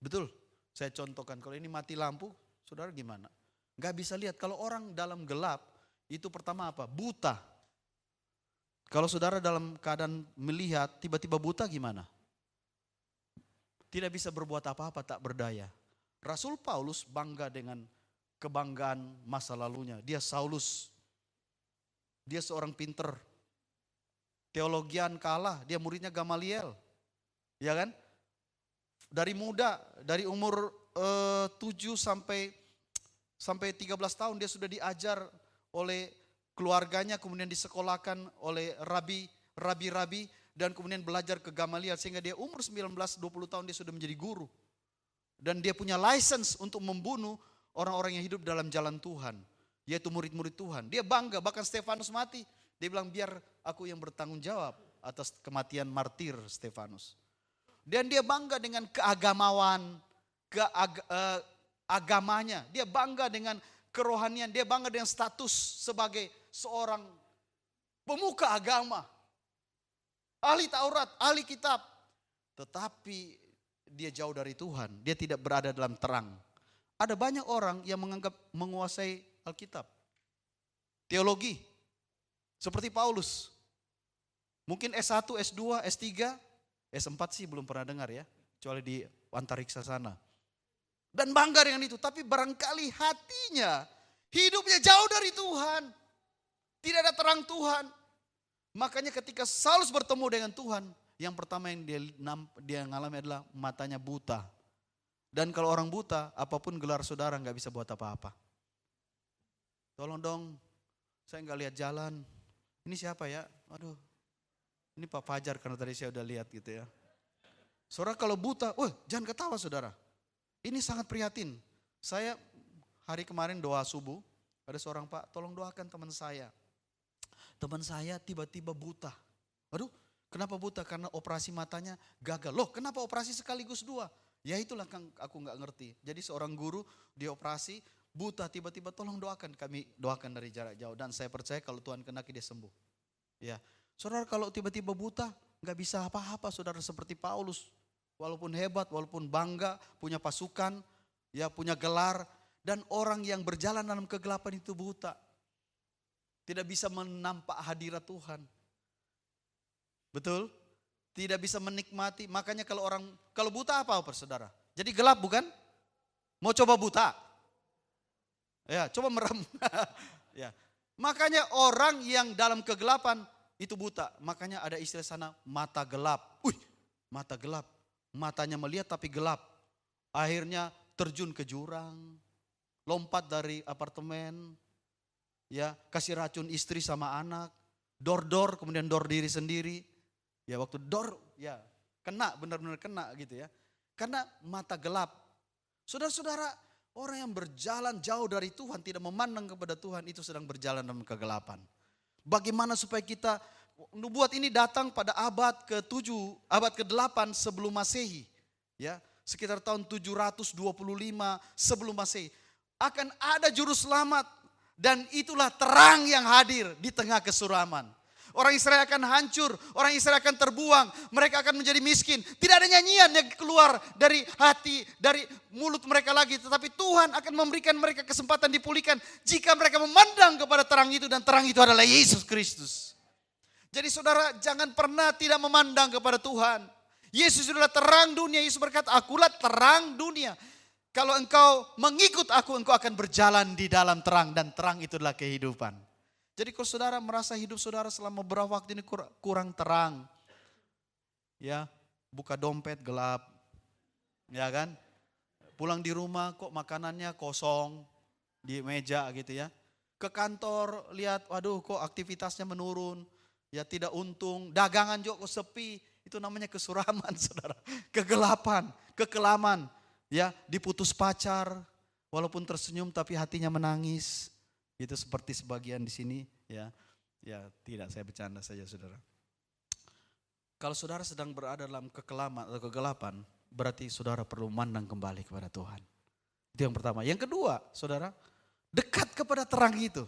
Betul? Saya contohkan, kalau ini mati lampu, saudara gimana? Gak bisa lihat. Kalau orang dalam gelap, itu pertama apa? Buta. Kalau saudara dalam keadaan melihat, tiba-tiba buta gimana? Tidak bisa berbuat apa-apa, tak berdaya. Rasul Paulus bangga dengan kebanggaan masa lalunya. Dia Saulus. Dia seorang pinter. Teologian kalah, dia muridnya Gamaliel. Ya kan? Dari muda, dari umur 7 sampai 13 tahun dia sudah diajar oleh keluarganya, kemudian disekolahkan oleh rabi-rabi dan kemudian belajar ke Gamaliel sehingga dia umur 19-20 tahun dia sudah menjadi guru. Dan dia punya license untuk membunuh orang-orang yang hidup dalam jalan Tuhan, yaitu murid-murid Tuhan. Dia bangga, bahkan Stefanus mati. Dia bilang biar aku yang bertanggung jawab atas kematian martir Stefanus. Dan dia bangga dengan agamanya. Dia bangga dengan kerohanian. Dia bangga dengan status sebagai seorang pemuka agama. Ahli Taurat, ahli kitab. Tetapi dia jauh dari Tuhan. Dia tidak berada dalam terang. Ada banyak orang yang menganggap menguasai Alkitab. Teologi. Seperti Paulus. Mungkin S1, S2, S3. S4 sih belum pernah dengar ya. Kecuali di antariksa sana. Dan bangga dengan itu. Tapi barangkali hatinya, hidupnya jauh dari Tuhan. Tidak ada terang Tuhan. Makanya ketika Saulus bertemu dengan Tuhan, yang pertama yang dia ngalami adalah matanya buta. Dan kalau orang buta, apapun gelar saudara gak bisa buat apa-apa. Tolong dong, saya gak lihat jalan. Ini siapa ya? Aduh, ini Pak Fajar karena tadi saya udah lihat gitu ya. Saudara kalau buta, jangan ketawa saudara. Ini sangat prihatin. Saya hari kemarin doa subuh, ada seorang Pak, tolong doakan teman saya. Teman saya tiba-tiba buta. Aduh, kenapa buta? Karena operasi matanya gagal. Loh, kenapa operasi sekaligus 2? Ya itulah yang aku gak ngerti. Jadi seorang guru dioperasi, buta tiba-tiba tolong doakan. Kami doakan dari jarak jauh. Dan saya percaya kalau Tuhan kenaki dia sembuh. Ya, saudara kalau tiba-tiba buta gak bisa apa-apa saudara seperti Paulus. Walaupun hebat, walaupun bangga, punya pasukan, ya punya gelar. Dan orang yang berjalan dalam kegelapan itu buta. Tidak bisa menampak hadirat Tuhan. Betul? tidak bisa menikmati. Makanya kalau buta apa saudara? Jadi gelap bukan? Mau coba buta? Ya, coba merem. Ya. Makanya orang yang dalam kegelapan itu buta. Makanya ada istilah sana mata gelap. Mata gelap. Matanya melihat tapi gelap. Akhirnya terjun ke jurang. Lompat dari apartemen. Ya, kasih racun istri sama anak. Dor kemudian dor diri sendiri. Ya waktu dor ya kena, benar-benar kena gitu ya. Karena mata gelap. Saudara-saudara, orang yang berjalan jauh dari Tuhan, tidak memandang kepada Tuhan, itu sedang berjalan dalam kegelapan. Bagaimana supaya kita, nubuat ini datang pada abad ke-7, abad ke-8 sebelum Masehi. Ya, sekitar tahun 725 sebelum Masehi. Akan ada juru selamat, dan itulah terang yang hadir di tengah kesuraman. Orang Israel akan hancur, orang Israel akan terbuang, mereka akan menjadi miskin. Tidak ada nyanyian yang keluar dari hati, dari mulut mereka lagi. Tetapi Tuhan akan memberikan mereka kesempatan dipulihkan jika mereka memandang kepada terang itu, dan terang itu adalah Yesus Kristus. Jadi saudara, jangan pernah tidak memandang kepada Tuhan. Yesus adalah terang dunia. Yesus berkata, akulah terang dunia. Kalau engkau mengikut aku, engkau akan berjalan di dalam terang, dan terang itu adalah kehidupan. Jadi kalau saudara merasa hidup saudara selama beberapa waktu ini kurang terang, ya buka dompet gelap, ya kan? Pulang di rumah kok makanannya kosong di meja gitu ya. Ke kantor lihat, waduh kok aktivitasnya menurun, ya tidak untung. Dagangan juga kok sepi, itu namanya kesuraman saudara. Kegelapan, kekelaman, ya diputus pacar, walaupun tersenyum tapi hatinya menangis. Itu seperti sebagian di sini, ya tidak, saya bercanda saja saudara. Kalau saudara sedang berada dalam kekelaman atau kegelapan, berarti saudara perlu memandang kembali kepada Tuhan. Itu yang pertama. Yang kedua, saudara, dekat kepada terang itu.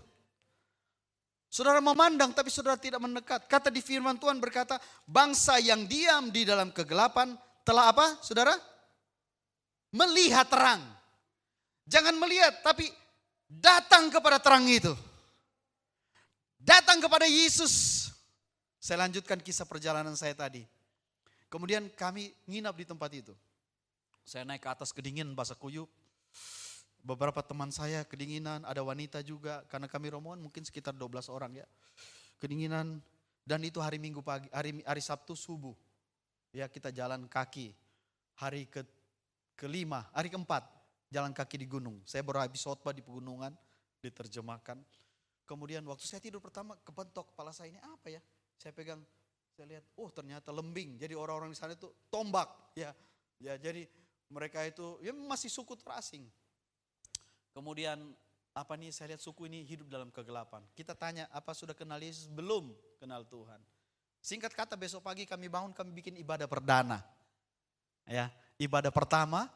Saudara memandang tapi saudara tidak mendekat. Kata di firman Tuhan berkata, bangsa yang diam di dalam kegelapan telah apa, saudara? Melihat terang. Jangan melihat, tapi datang kepada terang itu. Datang kepada Yesus. Saya lanjutkan kisah perjalanan saya tadi. Kemudian kami nginap di tempat itu. Saya naik ke atas, kedinginan, basah kuyup. Beberapa teman saya kedinginan, ada wanita juga. Karena kami rombongan mungkin sekitar 12 orang ya. Kedinginan, dan itu hari Minggu pagi, hari Sabtu subuh. Ya kita jalan kaki. Hari kelima, hari keempat. Jalan kaki di gunung. Saya baru habis khotbah di pegunungan, diterjemahkan. Kemudian waktu saya tidur pertama, kebentok kepala saya, ini apa ya? Saya pegang, saya lihat, oh ternyata lembing. Jadi orang-orang di sana itu tombak, ya jadi mereka itu ya masih suku terasing. Kemudian apa nih, saya lihat suku ini hidup dalam kegelapan. Kita tanya, apa sudah kenal Yesus? Belum kenal Tuhan. Singkat kata, besok pagi kami bangun, kami bikin ibadah perdana. Ya, ibadah pertama.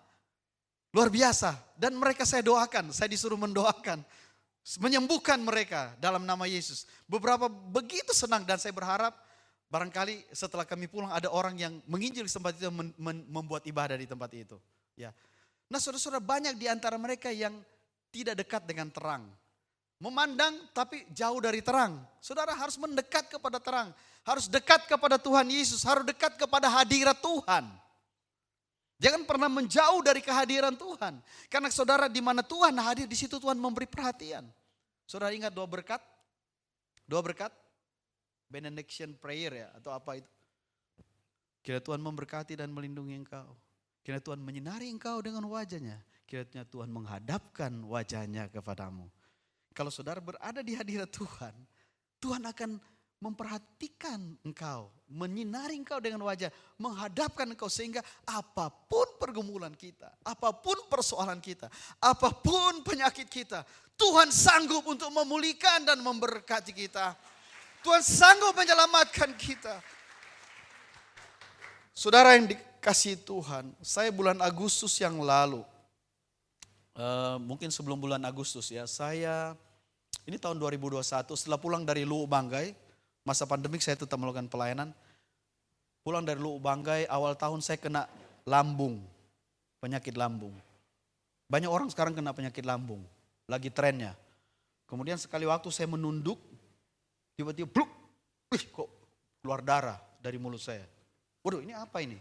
Luar biasa, dan mereka saya doakan, saya disuruh mendoakan, menyembuhkan mereka dalam nama Yesus. Beberapa begitu senang, dan saya berharap barangkali setelah kami pulang ada orang yang menginjil di tempat itu, membuat ibadah di tempat itu. Ya. Nah saudara-saudara, banyak di antara mereka yang tidak dekat dengan terang. Memandang tapi jauh dari terang. Saudara harus mendekat kepada terang, harus dekat kepada Tuhan Yesus, harus dekat kepada hadirat Tuhan. Jangan pernah menjauh dari kehadiran Tuhan. Karena saudara, di mana Tuhan hadir, di situ Tuhan memberi perhatian. Saudara ingat doa berkat? Doa berkat? Benediction prayer ya, atau apa itu? Kiranya Tuhan memberkati dan melindungi engkau. Kiranya Tuhan menyinari engkau dengan wajahnya. Kiranya Tuhan menghadapkan wajahnya kepadamu. Kalau saudara berada di hadirat Tuhan, Tuhan akan memperhatikan engkau, menyinari engkau dengan wajah, menghadapkan engkau sehingga apapun pergumulan kita, apapun persoalan kita, apapun penyakit kita, Tuhan sanggup untuk memulihkan dan memberkati kita. Tuhan sanggup menyelamatkan kita. Saudara yang dikasihi Tuhan, saya bulan Agustus yang lalu, mungkin sebelum bulan Agustus ya, saya ini tahun 2021 setelah pulang dari Luwu Banggai. Masa pandemik saya tetap melakukan pelayanan. Pulang dari Luwu Banggai, awal tahun saya kena lambung, penyakit lambung. Banyak orang sekarang kena penyakit lambung, lagi trennya. Kemudian sekali waktu saya menunduk, tiba-tiba bluk, kok keluar darah dari mulut saya. Waduh, ini apa ini?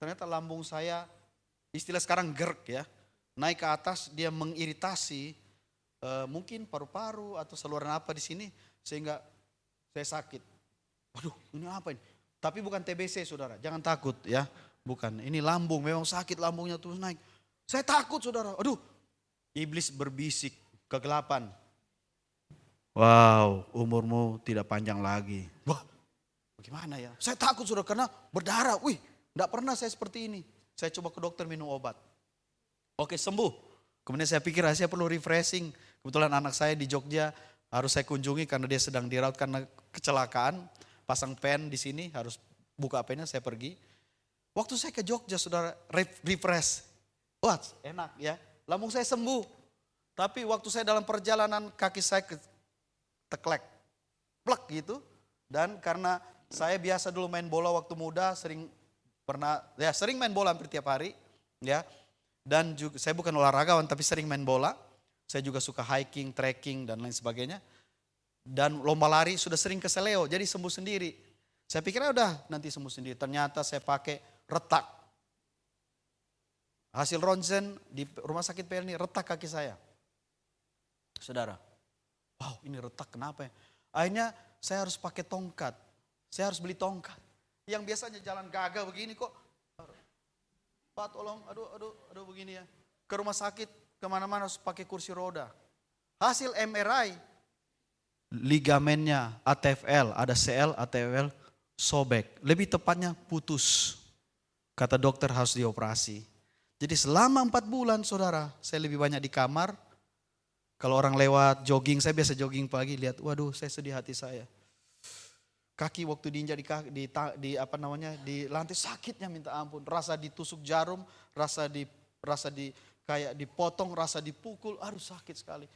Ternyata lambung saya, istilah sekarang GERD ya, naik ke atas, dia mengiritasi mungkin paru-paru atau saluran apa di sini sehingga saya sakit. Waduh, ini apa ini? Tapi bukan TBC saudara, jangan takut ya. Bukan, ini lambung, memang sakit lambungnya terus naik. Saya takut saudara, aduh. Iblis berbisik, kegelapan. Wow, umurmu tidak panjang lagi. Wah, bagaimana ya? Saya takut saudara karena berdarah. Wih, enggak pernah saya seperti ini. Saya coba ke dokter minum obat. Oke, sembuh. Kemudian saya pikir saya perlu refreshing. Kebetulan anak saya di Jogja harus saya kunjungi karena dia sedang dirawat karena kecelakaan. Pasang pen di sini, harus buka pennya, saya pergi. Waktu saya ke Jogja saudara, refresh. Wah, enak ya. Lambung saya sembuh. Tapi waktu saya dalam perjalanan kaki saya teklek, plek gitu. Dan karena saya biasa dulu main bola waktu muda, sering main bola hampir tiap hari, ya. Dan juga saya bukan olahragawan tapi sering main bola. Saya juga suka hiking, trekking dan lain sebagainya. Dan lomba lari sudah sering keseleo, jadi sembuh sendiri. Saya pikirnya udah nanti sembuh sendiri. Ternyata saya pakai retak. Hasil ronsen di rumah sakit PLN, retak kaki saya. Saudara, wow ini retak kenapa ya? Akhirnya saya harus pakai tongkat. Saya harus beli tongkat. Yang biasanya jalan gagah begini kok. Pak tolong, aduh begini ya. Ke rumah sakit, kemana-mana harus pakai kursi roda. Hasil MRI, ligamennya ATFL, ada CL, ATFL, sobek. Lebih tepatnya putus. Kata dokter harus dioperasi. Jadi selama 4 bulan saudara, saya lebih banyak di kamar. Kalau orang lewat jogging, saya biasa jogging pagi, lihat, waduh saya sedih hati saya. Kaki waktu diinjak di lantai sakitnya minta ampun. Rasa ditusuk jarum, rasa kayak dipotong, rasa dipukul, aduh sakit sekali.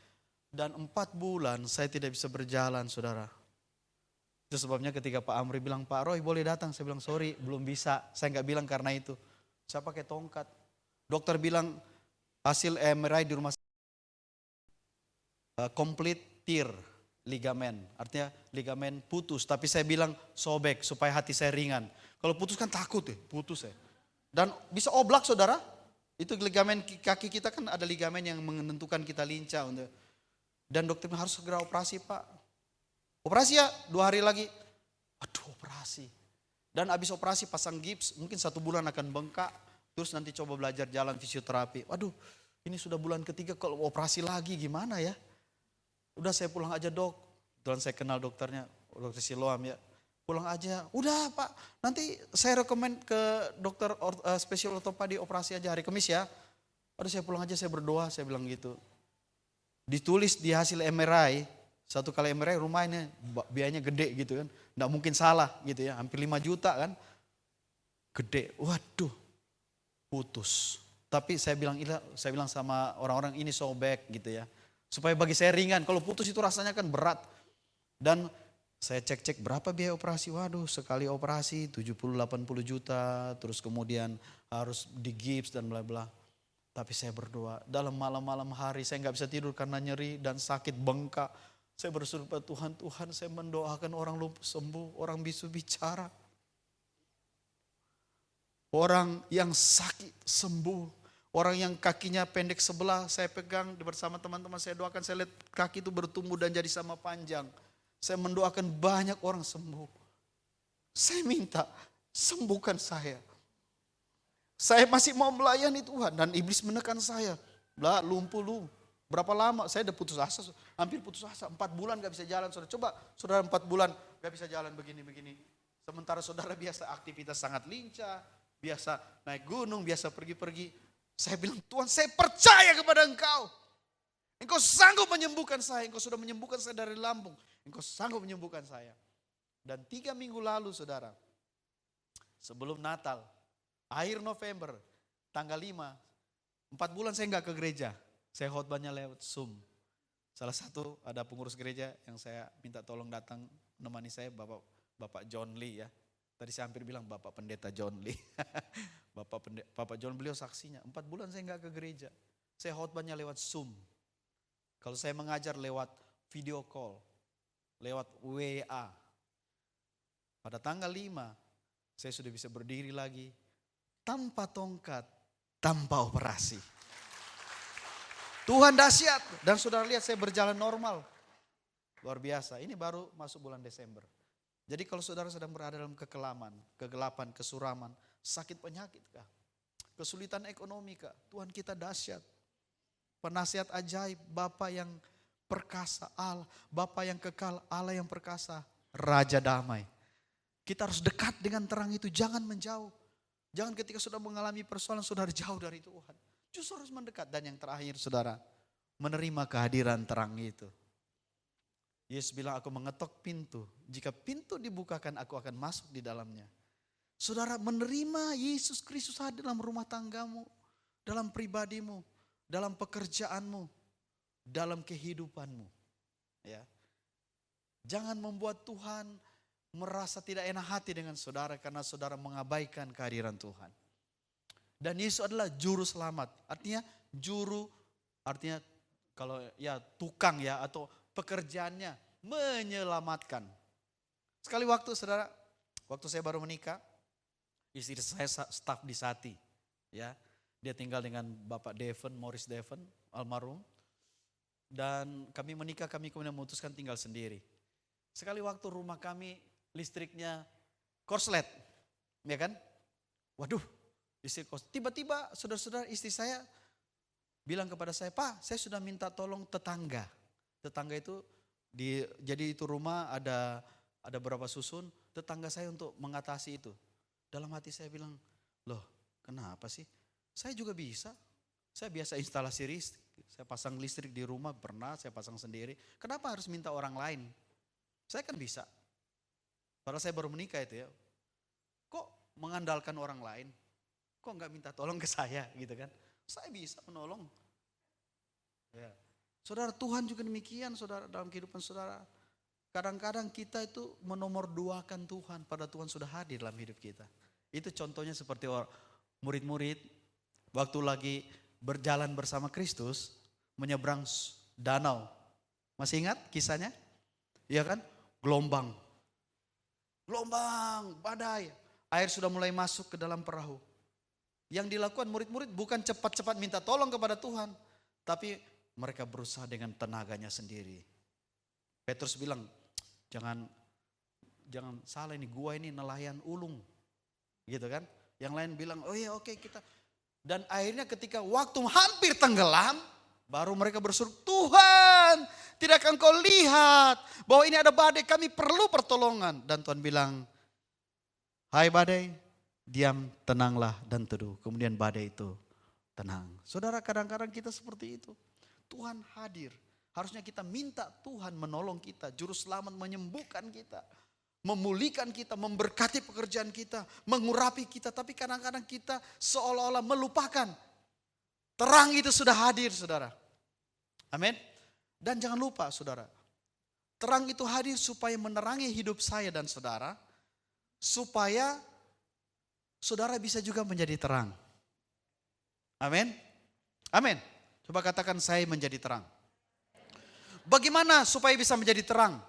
Dan 4 bulan saya tidak bisa berjalan saudara. Itu sebabnya ketika Pak Amri bilang, Pak Roy boleh datang. Saya bilang sorry belum bisa, saya nggak bilang karena itu. Saya pakai tongkat. Dokter bilang hasil MRI di rumah complete tear ligamen. Artinya ligamen putus. Tapi saya bilang sobek supaya hati saya ringan. Kalau putus kan takut ya, putus ya. Dan bisa oblak saudara. Itu ligamen kaki kita kan ada ligamen yang menentukan kita lincah. Dan dokter harus segera operasi Pak. Operasi ya 2 hari lagi. Aduh operasi. Dan habis operasi pasang gips mungkin 1 bulan akan bengkak. Terus nanti coba belajar jalan fisioterapi. Waduh ini sudah bulan ketiga kalau operasi lagi gimana ya. Udah saya pulang aja dok. Dan saya kenal dokternya, dokter Siloam ya. Pulang aja, udah Pak nanti saya rekomen ke dokter spesial ortopedi operasi aja hari Kamis ya. Aduh saya pulang aja saya berdoa, saya bilang gitu. Ditulis di hasil MRI, 1 kali MRI rumahnya biayanya gede gitu kan. Nggak mungkin salah gitu ya, hampir 5 juta kan. Gede, waduh putus. Tapi saya bilang sama orang-orang ini sobek gitu ya. Supaya bagi saya ringan, kalau putus itu rasanya kan berat. Dan saya cek-cek berapa biaya operasi, waduh sekali operasi 70-80 juta. Terus kemudian harus digips dan bla bla. Tapi saya berdoa, dalam malam-malam hari saya gak bisa tidur karena nyeri dan sakit bengkak. Saya bersumpah Tuhan saya mendoakan orang lumpuh sembuh, orang bisu bicara. Orang yang sakit sembuh, orang yang kakinya pendek sebelah saya pegang bersama teman-teman saya doakan, saya lihat kaki itu bertumbuh dan jadi sama panjang. Saya mendoakan banyak orang sembuh. Saya minta sembuhkan saya. Saya masih mau melayani Tuhan dan iblis menekan saya. Lah lumpuh lu. Berapa lama? Saya udah putus asa, hampir putus asa. 4 bulan gak bisa jalan. Coba saudara 4 bulan gak bisa jalan begini-begini. Sementara saudara biasa aktivitas sangat lincah. Biasa naik gunung, biasa pergi-pergi. Saya bilang, Tuhan saya percaya kepada Engkau. Engkau sanggup menyembuhkan saya. Engkau sudah menyembuhkan saya dari lambung. Engkau sanggup menyembuhkan saya. Dan 3 minggu lalu saudara, sebelum Natal, akhir November, tanggal 5, 4 bulan saya gak ke gereja. Saya khotbahnya lewat Zoom. Salah satu ada pengurus gereja yang saya minta tolong datang menemani saya, Bapak John Lee ya. Tadi saya hampir bilang Bapak Pendeta John Lee. Bapak John beliau saksinya. 4 bulan saya gak ke gereja. Saya khotbahnya lewat Zoom. Kalau saya mengajar lewat video call. Lewat WA. Pada tanggal 5 Saya sudah bisa berdiri lagi. Tanpa tongkat, tanpa operasi. Tuhan dahsyat. Dan saudara lihat saya berjalan normal. Luar biasa. Ini baru masuk bulan Desember. Jadi kalau saudara sedang berada dalam kegelapan, kesuraman, sakit penyakit kah? Kesulitan ekonomi kah? Tuhan kita dahsyat. Penasihat ajaib, Bapa yang perkasa, Allah, Bapa yang kekal, Allah yang perkasa, Raja damai. Kita harus dekat dengan terang itu, jangan menjauh. Jangan ketika sudah mengalami persoalan, saudara jauh dari Tuhan. Justru harus mendekat. Dan yang terakhir saudara, menerima kehadiran terang itu. Yesus bilang, aku mengetok pintu. Jika pintu dibukakan, aku akan masuk di dalamnya. Saudara menerima Yesus Kristus hadir dalam rumah tanggamu, dalam pribadimu, dalam pekerjaanmu, dalam kehidupanmu. Ya. Jangan membuat Tuhan merasa tidak enak hati dengan saudara karena saudara mengabaikan kehadiran Tuhan. Dan Yesus adalah juru selamat. Artinya kalau ya tukang ya atau pekerjaannya menyelamatkan. Sekali waktu saudara, waktu saya baru menikah, istri saya staf di Sati. Ya, dia tinggal dengan Bapak Morris Devon, almarhum. Dan kami menikah, kami kemudian memutuskan tinggal sendiri. Sekali waktu rumah kami listriknya korslet, ya kan? Waduh, listrik korslet. Tiba-tiba saudara-saudara istri saya bilang kepada saya, Pak, saya sudah minta tolong tetangga. Tetangga itu jadi itu rumah ada beberapa susun, tetangga saya untuk mengatasi itu. Dalam hati saya bilang, loh kenapa sih? Saya juga bisa. Saya biasa instalasi listrik. Saya pasang listrik di rumah pernah, saya pasang sendiri. Kenapa harus minta orang lain? Saya kan bisa. Padahal saya baru menikah itu ya. Kok mengandalkan orang lain? Kok nggak minta tolong ke saya gitu kan? Saya bisa menolong. Ya. Saudara, Tuhan juga demikian saudara dalam kehidupan saudara. Kadang-kadang kita itu menomorduakan Tuhan pada Tuhan sudah hadir dalam hidup kita. Itu contohnya seperti murid-murid waktu lagi berjalan bersama Kristus menyeberang danau. Masih ingat kisahnya? Iya kan? Gelombang, badai. Air sudah mulai masuk ke dalam perahu. Yang dilakukan murid-murid bukan cepat-cepat minta tolong kepada Tuhan. Tapi mereka berusaha dengan tenaganya sendiri. Petrus bilang, jangan salah ini, gua ini nelayan ulung. Gitu kan. Yang lain bilang, oh iya oke kita. Dan akhirnya ketika waktu hampir tenggelam, baru mereka berseru, Tuhan, tidakkah engkau lihat bahwa ini ada badai, kami perlu pertolongan. Dan Tuhan bilang, hai badai, diam, tenanglah dan teduh. Kemudian badai itu tenang. Saudara, kadang-kadang kita seperti itu. Tuhan hadir. Harusnya kita minta Tuhan menolong kita, juru selamat menyembuhkan kita, memulihkan kita, memberkati pekerjaan kita, mengurapi kita. Tapi kadang-kadang kita seolah-olah melupakan. Terang itu sudah hadir saudara. Amin. Dan jangan lupa saudara. Terang itu hadir supaya menerangi hidup saya dan saudara. Supaya saudara bisa juga menjadi terang. Amin. Amin. Coba katakan saya menjadi terang. Bagaimana supaya bisa menjadi terang?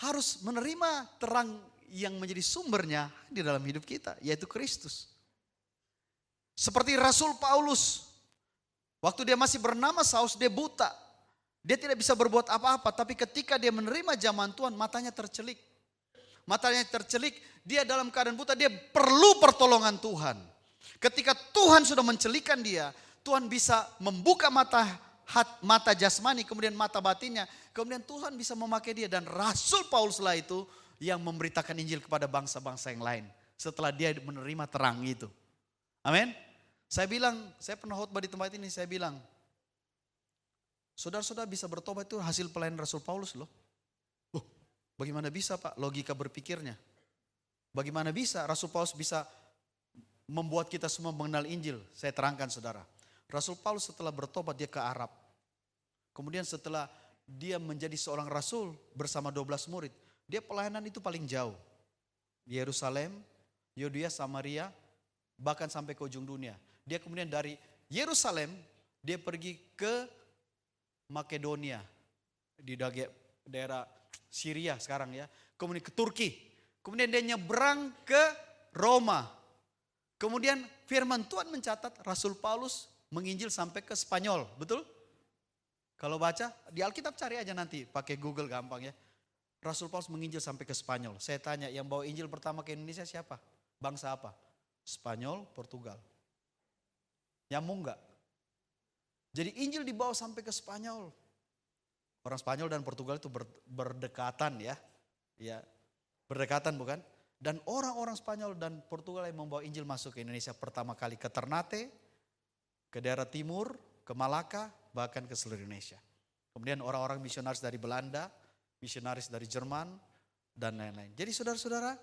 Harus menerima terang yang menjadi sumbernya di dalam hidup kita, yaitu Kristus. Seperti Rasul Paulus, waktu dia masih bernama Saulus, dia buta. Dia tidak bisa berbuat apa-apa, tapi ketika dia menerima zaman Tuhan, matanya tercelik. Matanya tercelik, dia dalam keadaan buta, dia perlu pertolongan Tuhan. Ketika Tuhan sudah mencelikan dia, Tuhan bisa membuka mata jasmani, kemudian mata batinnya. Kemudian Tuhan bisa memakai dia, dan Rasul Paulus lah itu yang memberitakan Injil kepada bangsa-bangsa yang lain. Setelah dia menerima terang itu. Amin. Saya pernah khotbah di tempat ini, saya bilang, saudara-saudara bisa bertobat itu hasil pelayanan Rasul Paulus loh. Bagaimana bisa Pak logika berpikirnya? Bagaimana bisa Rasul Paulus bisa membuat kita semua mengenal Injil? Saya terangkan saudara. Rasul Paulus setelah bertobat dia ke Arab. Kemudian setelah dia menjadi seorang rasul bersama 12 murid. Dia pelayanan itu paling jauh. Yerusalem, Yudea, Samaria, bahkan sampai ke ujung dunia. Dia kemudian dari Yerusalem, dia pergi ke Makedonia. Di daerah Syria sekarang ya. Kemudian ke Turki. Kemudian dia nyebrang ke Roma. Kemudian firman Tuhan mencatat Rasul Paulus menginjil sampai ke Spanyol, betul? Kalau baca di Alkitab cari aja nanti, pakai Google gampang ya. Rasul Paulus menginjil sampai ke Spanyol. Saya tanya, yang bawa Injil pertama ke Indonesia siapa? Bangsa apa? Spanyol, Portugal. Nyambung enggak? Jadi Injil dibawa sampai ke Spanyol. Orang Spanyol dan Portugal itu berdekatan ya. Ya, berdekatan bukan? Dan orang-orang Spanyol dan Portugal yang membawa Injil masuk ke Indonesia pertama kali ke Ternate, ke daerah timur, ke Malaka, bahkan ke seluruh Indonesia. Kemudian orang-orang misionaris dari Belanda, misionaris dari Jerman, dan lain-lain. Jadi saudara-saudara,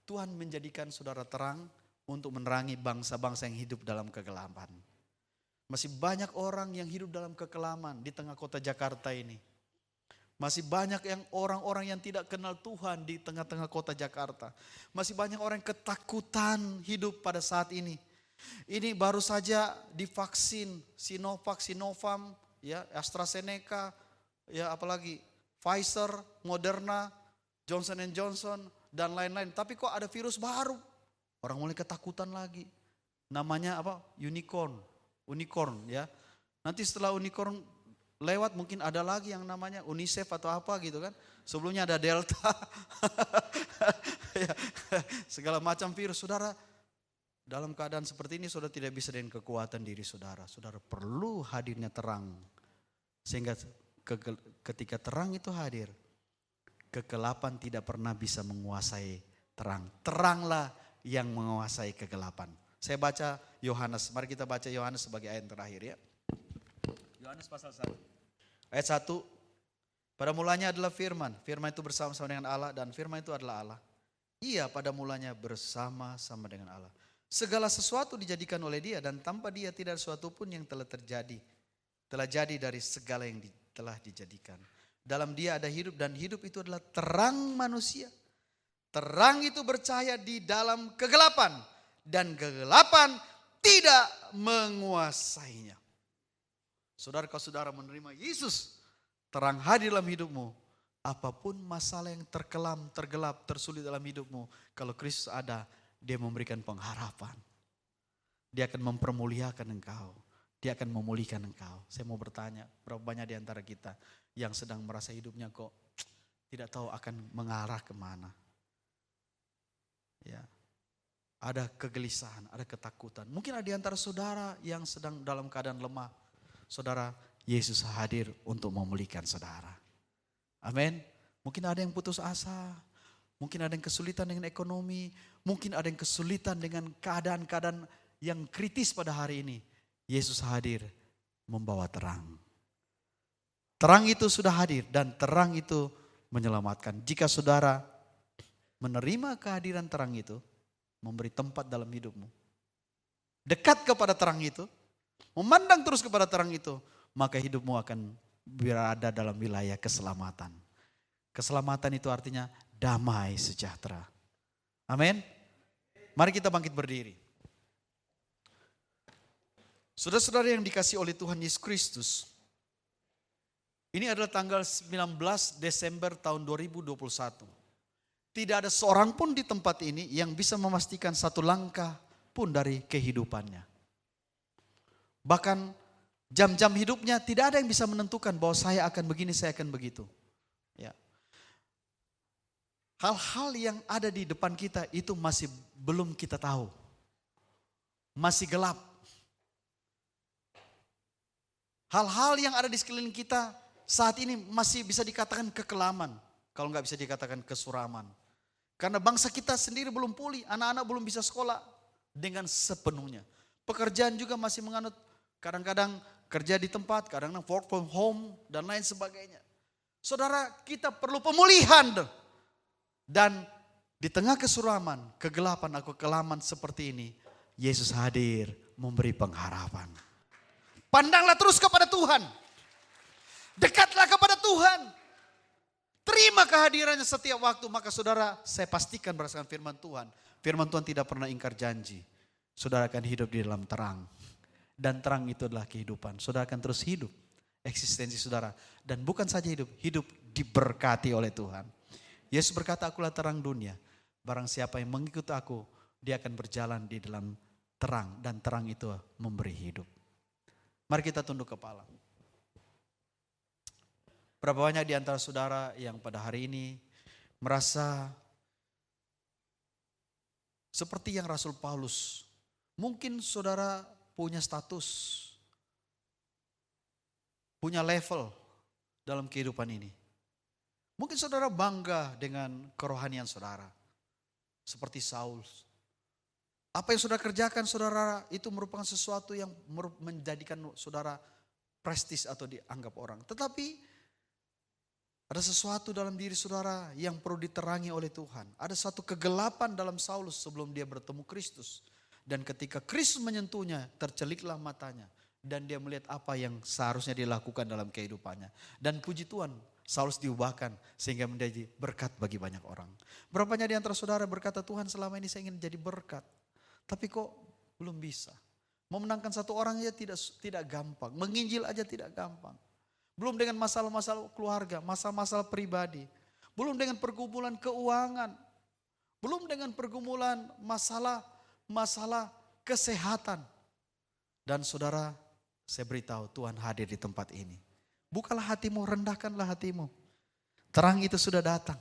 Tuhan menjadikan saudara terang untuk menerangi bangsa-bangsa yang hidup dalam kegelapan. Masih banyak orang yang hidup dalam kekelaman di tengah kota Jakarta ini. Masih banyak yang orang-orang yang tidak kenal Tuhan di tengah-tengah kota Jakarta. Masih banyak orang yang ketakutan hidup pada saat ini. Ini baru saja divaksin Sinovac, Sinovac, ya, AstraZeneca, ya apalagi Pfizer, Moderna, Johnson & Johnson dan lain-lain. Tapi kok ada virus baru? Orang mulai ketakutan lagi. Namanya apa? Unicorn ya. Nanti setelah unicorn lewat mungkin ada lagi yang namanya UNICEF atau apa gitu kan. Sebelumnya ada Delta. Ya, segala macam virus. Saudara, dalam keadaan seperti ini saudara tidak bisa dengan kekuatan diri saudara. Saudara perlu hadirnya terang. Sehingga ketika terang itu hadir, kegelapan tidak pernah bisa menguasai terang. Teranglah yang menguasai kegelapan. Saya baca Yohanes, mari kita baca Yohanes sebagai ayat terakhir ya. Yohanes pasal 1. Ayat 1. Pada mulanya adalah firman. Firman itu bersama-sama dengan Allah dan firman itu adalah Allah. Ia pada mulanya bersama-sama dengan Allah. Segala sesuatu dijadikan oleh dia dan tanpa dia tidak ada sesuatu pun yang telah terjadi. Telah jadi dari segala yang telah dijadikan. Dalam dia ada hidup dan hidup itu adalah terang manusia. Terang itu bercahaya di dalam kegelapan dan kegelapan tidak menguasainya. Saudara, kalau saudara menerima Yesus, terang hadir dalam hidupmu. Apapun masalah yang terkelam, tergelap, tersulit dalam hidupmu. Kalau Kristus ada, dia memberikan pengharapan. Dia akan mempermuliakan engkau. Dia akan memulihkan engkau. Saya mau bertanya, berapa banyak di antara kita yang sedang merasa hidupnya kok tidak tahu akan mengarah kemana. Ya, ada kegelisahan, ada ketakutan. Mungkin ada di antara saudara yang sedang dalam keadaan lemah. Saudara, Yesus hadir untuk memulihkan saudara. Amin. Mungkin ada yang putus asa. Mungkin ada yang kesulitan dengan ekonomi. Mungkin ada yang kesulitan dengan keadaan-keadaan yang kritis pada hari ini. Yesus hadir membawa terang. Terang itu sudah hadir dan terang itu menyelamatkan. Jika saudara menerima kehadiran terang itu, memberi tempat dalam hidupmu, dekat kepada terang itu, memandang terus kepada terang itu, maka hidupmu akan berada dalam wilayah keselamatan. Keselamatan itu artinya damai sejahtera. Amin. Mari kita bangkit berdiri. Saudara-saudara yang dikasihi oleh Tuhan Yesus Kristus, ini adalah tanggal 19 Desember tahun 2021. Tidak ada seorang pun di tempat ini yang bisa memastikan satu langkah pun dari kehidupannya. Bahkan jam-jam hidupnya tidak ada yang bisa menentukan bahwa saya akan begini, saya akan begitu. Ya. Hal-hal yang ada di depan kita itu masih belum kita tahu. Masih gelap. Hal-hal yang ada di sekeliling kita saat ini masih bisa dikatakan kekelaman. Kalau nggak bisa dikatakan kesuraman. Karena bangsa kita sendiri belum pulih, anak-anak belum bisa sekolah dengan sepenuhnya. Pekerjaan juga masih menganut kadang-kadang kerja di tempat, kadang-kadang work from home dan lain sebagainya. Saudara, kita perlu pemulihan. Dan di tengah kesuraman, kegelapan atau kekelaman seperti ini, Yesus hadir memberi pengharapan. Pandanglah terus kepada Tuhan. Dekatlah kepada Tuhan. Terima kehadirannya setiap waktu. Maka saudara, saya pastikan berdasarkan firman Tuhan. Firman Tuhan tidak pernah ingkar janji. Saudara akan hidup di dalam terang. Dan terang itu adalah kehidupan. Saudara akan terus hidup. Eksistensi saudara. Dan bukan saja hidup. Hidup diberkati oleh Tuhan. Yesus berkata, akulah terang dunia. Barang siapa yang mengikut aku, dia akan berjalan di dalam terang dan terang itu memberi hidup. Mari kita tunduk kepala. Berapa banyak di antara saudara yang pada hari ini merasa seperti yang Rasul Paulus. Mungkin saudara punya status, punya level dalam kehidupan ini. Mungkin saudara bangga dengan kerohanian saudara. Seperti Saul. Apa yang saudara kerjakan saudara itu merupakan sesuatu yang menjadikan saudara prestis atau dianggap orang. Tetapi ada sesuatu dalam diri saudara yang perlu diterangi oleh Tuhan. Ada satu kegelapan dalam Saulus sebelum dia bertemu Kristus. Dan ketika Kristus menyentuhnya, terceliklah matanya. Dan dia melihat apa yang seharusnya dilakukan dalam kehidupannya. Dan puji Tuhan, Saulus diubahkan sehingga menjadi berkat bagi banyak orang. Berapa banyak di antara saudara berkata, Tuhan selama ini saya ingin jadi berkat. Tapi kok belum bisa. Memenangkan satu orang aja tidak gampang. Menginjil aja tidak gampang. Belum dengan masalah-masalah keluarga, masalah-masalah pribadi. Belum dengan pergumulan keuangan. Belum dengan pergumulan masalah kesehatan. Dan saudara, saya beritahu Tuhan hadir di tempat ini. Bukalah hatimu, rendahkanlah hatimu. Terang itu sudah datang.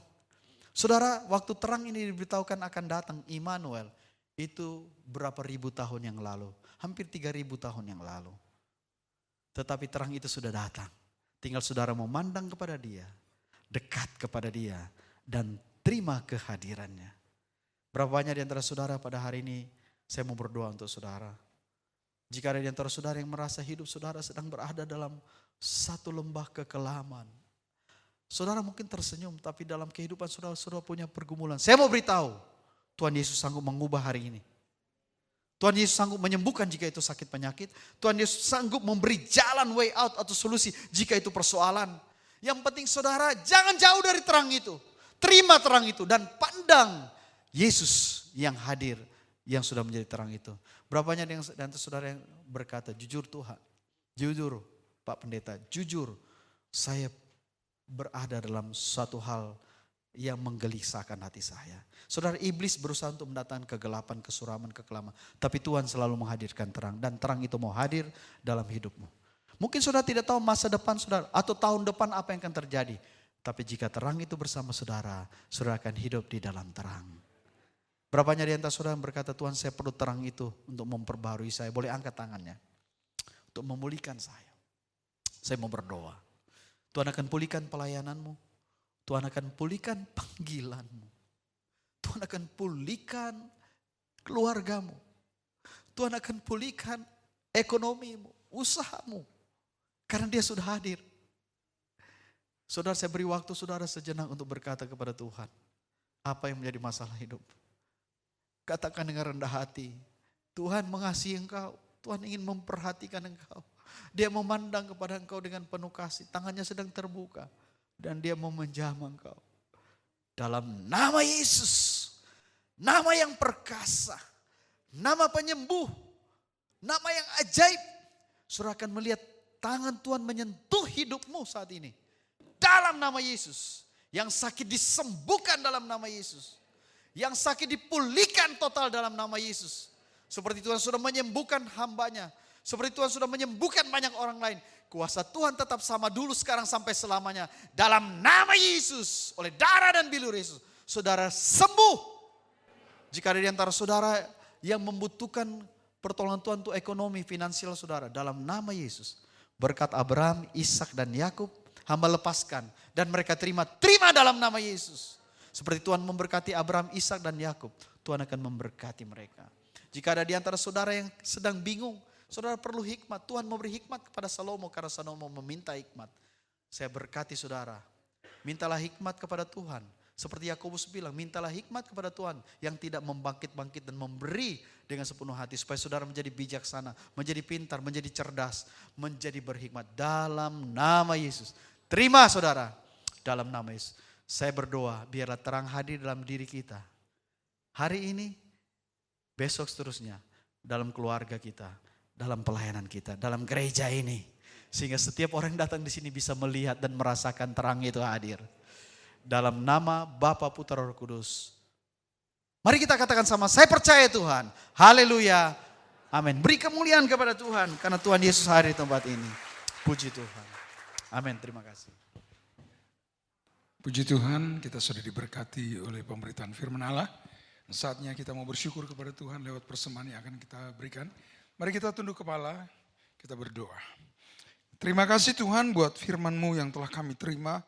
Saudara, waktu terang ini diberitahukan akan datang, Immanuel, itu berapa ribu tahun yang lalu. Hampir 3.000 tahun yang lalu. Tetapi terang itu sudah datang. Tinggal saudara memandang kepada dia, dekat kepada dia, dan terima kehadirannya. Berapa banyak di antara saudara pada hari ini, saya mau berdoa untuk saudara. Jika ada di antara saudara yang merasa hidup saudara sedang berada dalam satu lembah kekelaman. Saudara mungkin tersenyum, tapi dalam kehidupan saudara punya pergumulan. Saya mau beritahu, Tuhan Yesus sanggup mengubah hari ini. Tuhan Yesus sanggup menyembuhkan jika itu sakit penyakit. Tuhan Yesus sanggup memberi jalan way out atau solusi jika itu persoalan. Yang penting saudara jangan jauh dari terang itu. Terima terang itu dan pandang Yesus yang hadir yang sudah menjadi terang itu. Berapa banyak yang saudara yang berkata, jujur Tuhan, jujur Pak Pendeta, jujur saya berada dalam suatu hal yang menggelisahkan hati saya. Saudara, iblis berusaha untuk mendatangkan kegelapan, kesuraman, kekelaman. Tapi Tuhan selalu menghadirkan terang. Dan terang itu mau hadir dalam hidupmu. Mungkin saudara tidak tahu masa depan saudara. Atau tahun depan apa yang akan terjadi. Tapi jika terang itu bersama saudara, saudara akan hidup di dalam terang. Berapa banyak di antara saudara yang berkata, Tuhan saya perlu terang itu untuk memperbarui saya. Boleh angkat tangannya. Untuk memulihkan saya. Saya mau berdoa. Tuhan akan pulihkan pelayananmu. Tuhan akan pulihkan panggilanmu. Tuhan akan pulihkan keluargamu. Tuhan akan pulihkan ekonomimu, usahamu. Karena dia sudah hadir. Saudara, saya beri waktu saudara sejenak untuk berkata kepada Tuhan. Apa yang menjadi masalah hidup? Katakan dengan rendah hati. Tuhan mengasihi engkau. Tuhan ingin memperhatikan engkau. Dia memandang kepada engkau dengan penuh kasih. Tangannya sedang terbuka. Dan dia memenjam engkau. Dalam nama Yesus. Nama yang perkasa. Nama penyembuh. Nama yang ajaib. Saudara akan melihat tangan Tuhan menyentuh hidupmu saat ini. Dalam nama Yesus. Yang sakit disembuhkan dalam nama Yesus. Yang sakit dipulihkan total dalam nama Yesus. Seperti Tuhan sudah menyembuhkan hambanya. Seperti Tuhan sudah menyembuhkan banyak orang lain. Kuasa Tuhan tetap sama dulu, sekarang, sampai selamanya. Dalam nama Yesus, oleh darah dan bilur Yesus, saudara sembuh. Jika ada di antara saudara yang membutuhkan pertolongan Tuhan untuk ekonomi, finansial saudara, dalam nama Yesus. Berkat Abraham, Ishak dan Yakub, hamba lepaskan. Dan mereka terima dalam nama Yesus. Seperti Tuhan memberkati Abraham, Ishak dan Yakub, Tuhan akan memberkati mereka. Jika ada di antara saudara yang sedang bingung, saudara perlu hikmat. Tuhan memberi hikmat kepada Salomo karena Salomo meminta hikmat. Saya berkati saudara. Mintalah hikmat kepada Tuhan. Seperti Yakobus bilang, mintalah hikmat kepada Tuhan yang tidak membangkit-bangkit dan memberi dengan sepenuh hati. Supaya saudara menjadi bijaksana, menjadi pintar, menjadi cerdas, menjadi berhikmat. Dalam nama Yesus. Terima saudara. Dalam nama Yesus. Saya berdoa biarlah terang hadir dalam diri kita. Hari ini, besok seterusnya. Dalam keluarga kita. Dalam pelayanan kita, dalam gereja ini. Sehingga setiap orang yang datang di sini bisa melihat dan merasakan terang itu hadir. Dalam nama Bapa, Putra, Roh Kudus. Mari kita katakan sama, saya percaya Tuhan. Haleluya. Amin. Beri kemuliaan kepada Tuhan karena Tuhan Yesus hadir di tempat ini. Puji Tuhan. Amin. Terima kasih. Puji Tuhan, kita sudah diberkati oleh pemberitaan firman Allah. Saatnya kita mau bersyukur kepada Tuhan lewat persembahan yang akan kita berikan. Mari kita tunduk kepala, kita berdoa. Terima kasih Tuhan buat firman-Mu yang telah kami terima,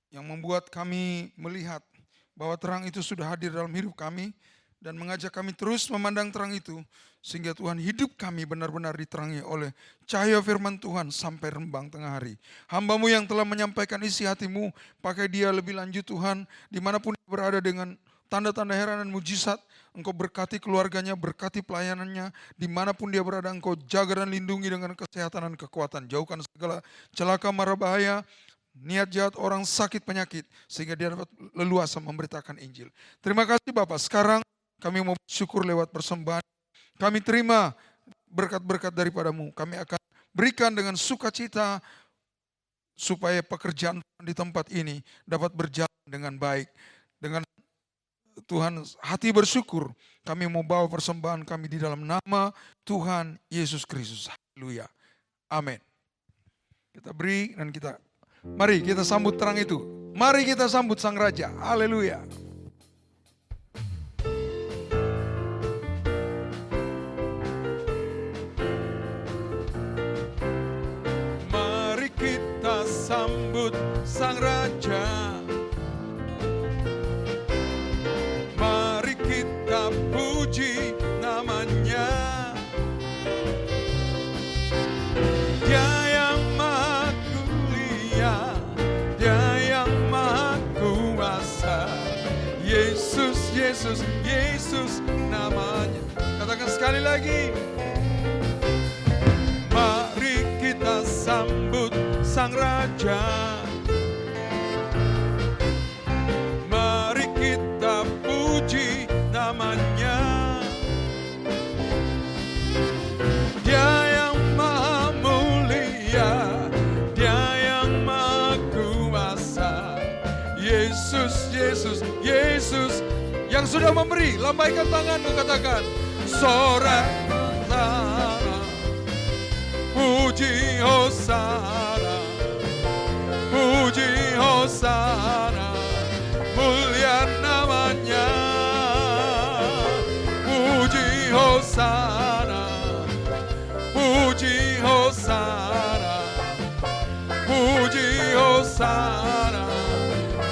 yang membuat kami melihat bahwa terang itu sudah hadir dalam hidup kami dan mengajak kami terus memandang terang itu, sehingga Tuhan hidup kami benar-benar diterangi oleh cahaya firman Tuhan sampai rembang tengah hari. Hamba-Mu yang telah menyampaikan isi hati-Mu, pakai dia lebih lanjut Tuhan, dimanapun dia berada dengan tanda-tanda heran dan mujizat, Engkau berkati keluarganya, berkati pelayanannya, dimanapun dia berada Engkau jaga dan lindungi dengan kesehatan dan kekuatan. Jauhkan segala celaka mara bahaya, niat jahat orang sakit penyakit, sehingga dia dapat leluasa memberitakan Injil. Terima kasih Bapak, sekarang kami mau bersyukur lewat persembahan. Kami terima berkat-berkat daripada-Mu. Kami akan berikan dengan sukacita supaya pekerjaan di tempat ini dapat berjalan dengan baik. Dengan Tuhan hati bersyukur, kami mau bawa persembahan kami di dalam nama Tuhan Yesus Kristus. Haleluya. Amin. Kita beri dan mari kita sambut terang itu. Mari kita sambut Sang Raja. Haleluya. Mari kita sambut Sang Raja. Mari kita puji namanya. Dia yang maha kulia, Dia yang maha kuasa. Yesus, Yesus, Yesus namanya. Katakan sekali lagi. Mari kita sambut Sang Raja. Mari kita puji namanya. Dia yang maha mulia, Dia yang maha kuasa. Yesus, Yesus, Yesus yang sudah memberi. Lambaikan tanganmu, katakan sorak Hosana, puji Hosana, puji Hosana, mulia namanya. Puji Hosana, puji Hosana, puji Hosana,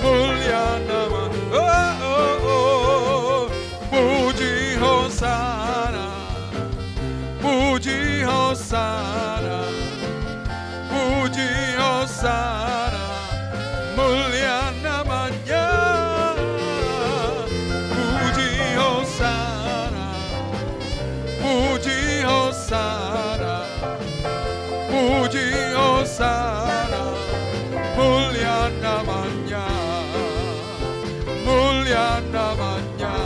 mulia nama. Oh, oh, oh. Puji Hosana, puji Hosana, puji Hosana, mulia namanya. Puji Hosana, puji Hosana, puji Hosana, mulia namanya. Mulia namanya.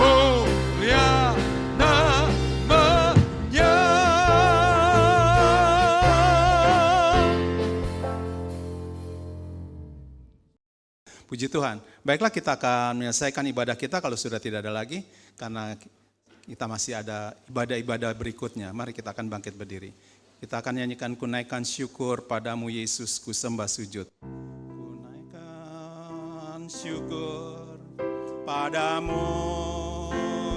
Mulia namanya. Puji Tuhan. Baiklah, kita akan menyelesaikan ibadah kita kalau sudah tidak ada lagi. Karena kita masih ada ibadah-ibadah berikutnya. Mari kita akan bangkit berdiri. Kita akan nyanyikan kunaikan syukur padamu Yesus, ku sembah sujud. Kunaikan syukur padamu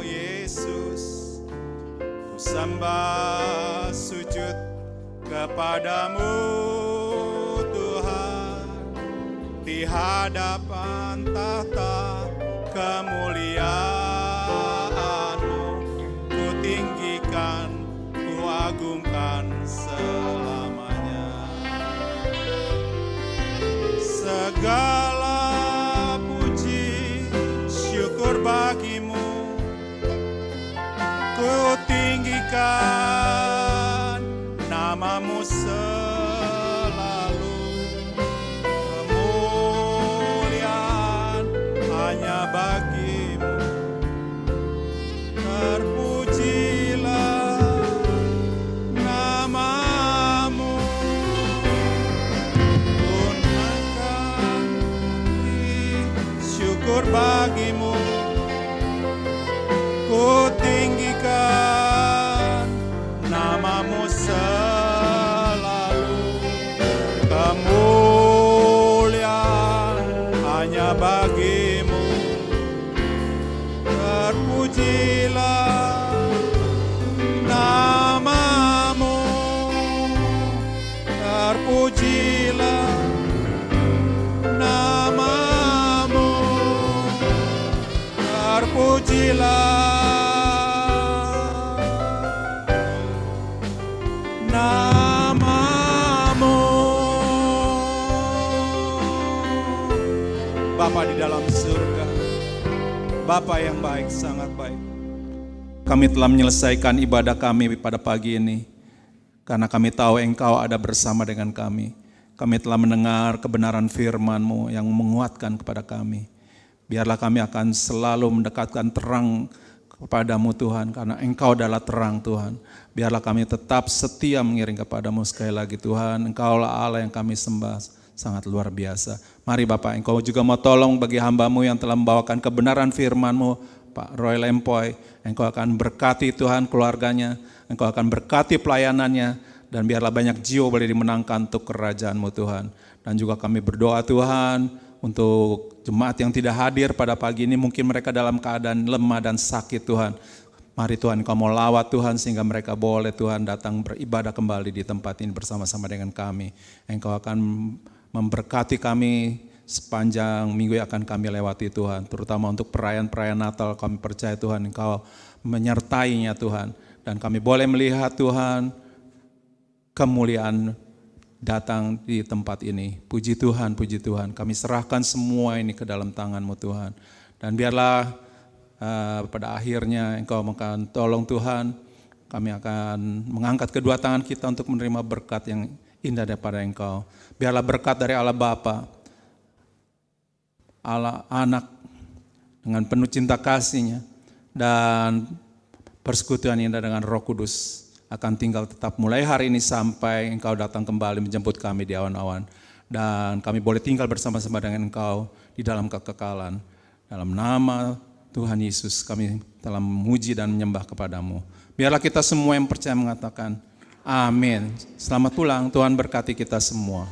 Yesus, ku sembah sujud kepadamu Tuhan. Di hadapan tahta kemuliaan-Mu, ku tinggikan, ku agungkan selamanya. Segala puji syukur bagimu, ku tinggikan namamu selalu. Kemuliaan hanya bagimu. Terpujilah namamu. Tunaikan syukur bagimu. pujikan namamu selalu. Kemuliaan hanya bagimu. Terpujilah namamu, terpujilah namamu, terpujilah namamu. Bapa di dalam surga, Bapa yang baik, sangat baik. Kami telah menyelesaikan ibadah kami pada pagi ini, karena kami tahu Engkau ada bersama dengan kami. Kami telah mendengar kebenaran firman-Mu yang menguatkan kepada kami. Biarlah kami akan selalu mendekatkan terang kepadamu Tuhan, karena Engkau adalah terang Tuhan. Biarlah kami tetap setia mengiring kepadamu sekali lagi Tuhan. Engkaulah Allah yang kami sembah, sangat luar biasa. Mari Bapak, Engkau juga mau tolong bagi hamba-Mu yang telah membawakan kebenaran firman-Mu, Pak Roy Lempoy. Engkau akan berkati Tuhan keluarganya, Engkau akan berkati pelayanannya, dan biarlah banyak jiwa boleh dimenangkan untuk kerajaan-Mu Tuhan. Dan juga kami berdoa Tuhan untuk jemaat yang tidak hadir pada pagi ini, mungkin mereka dalam keadaan lemah dan sakit Tuhan. Mari Tuhan Engkau mau lawat Tuhan sehingga mereka boleh Tuhan datang beribadah kembali di tempat ini bersama-sama dengan kami. Engkau akan memberkati kami sepanjang minggu yang akan kami lewati Tuhan. Terutama untuk perayaan-perayaan Natal, kami percaya Tuhan Engkau menyertainya Tuhan. Dan kami boleh melihat Tuhan kemuliaan datang di tempat ini. Puji Tuhan, puji Tuhan. Kami serahkan semua ini ke dalam tangan-Mu Tuhan. Dan biarlah pada akhirnya Engkau akan tolong Tuhan. Kami akan mengangkat kedua tangan kita untuk menerima berkat yang indah daripada Engkau. Biarlah berkat dari Allah Bapa, Allah Anak dengan penuh cinta kasih-Nya, dan persekutuan indah dengan Roh Kudus akan tinggal tetap mulai hari ini sampai Engkau datang kembali menjemput kami di awan-awan. Dan kami boleh tinggal bersama-sama dengan Engkau di dalam kekekalan. Dalam nama Tuhan Yesus kami telah memuji dan menyembah kepadamu. Biarlah kita semua yang percaya mengatakan amin. Selamat pulang, Tuhan berkati kita semua.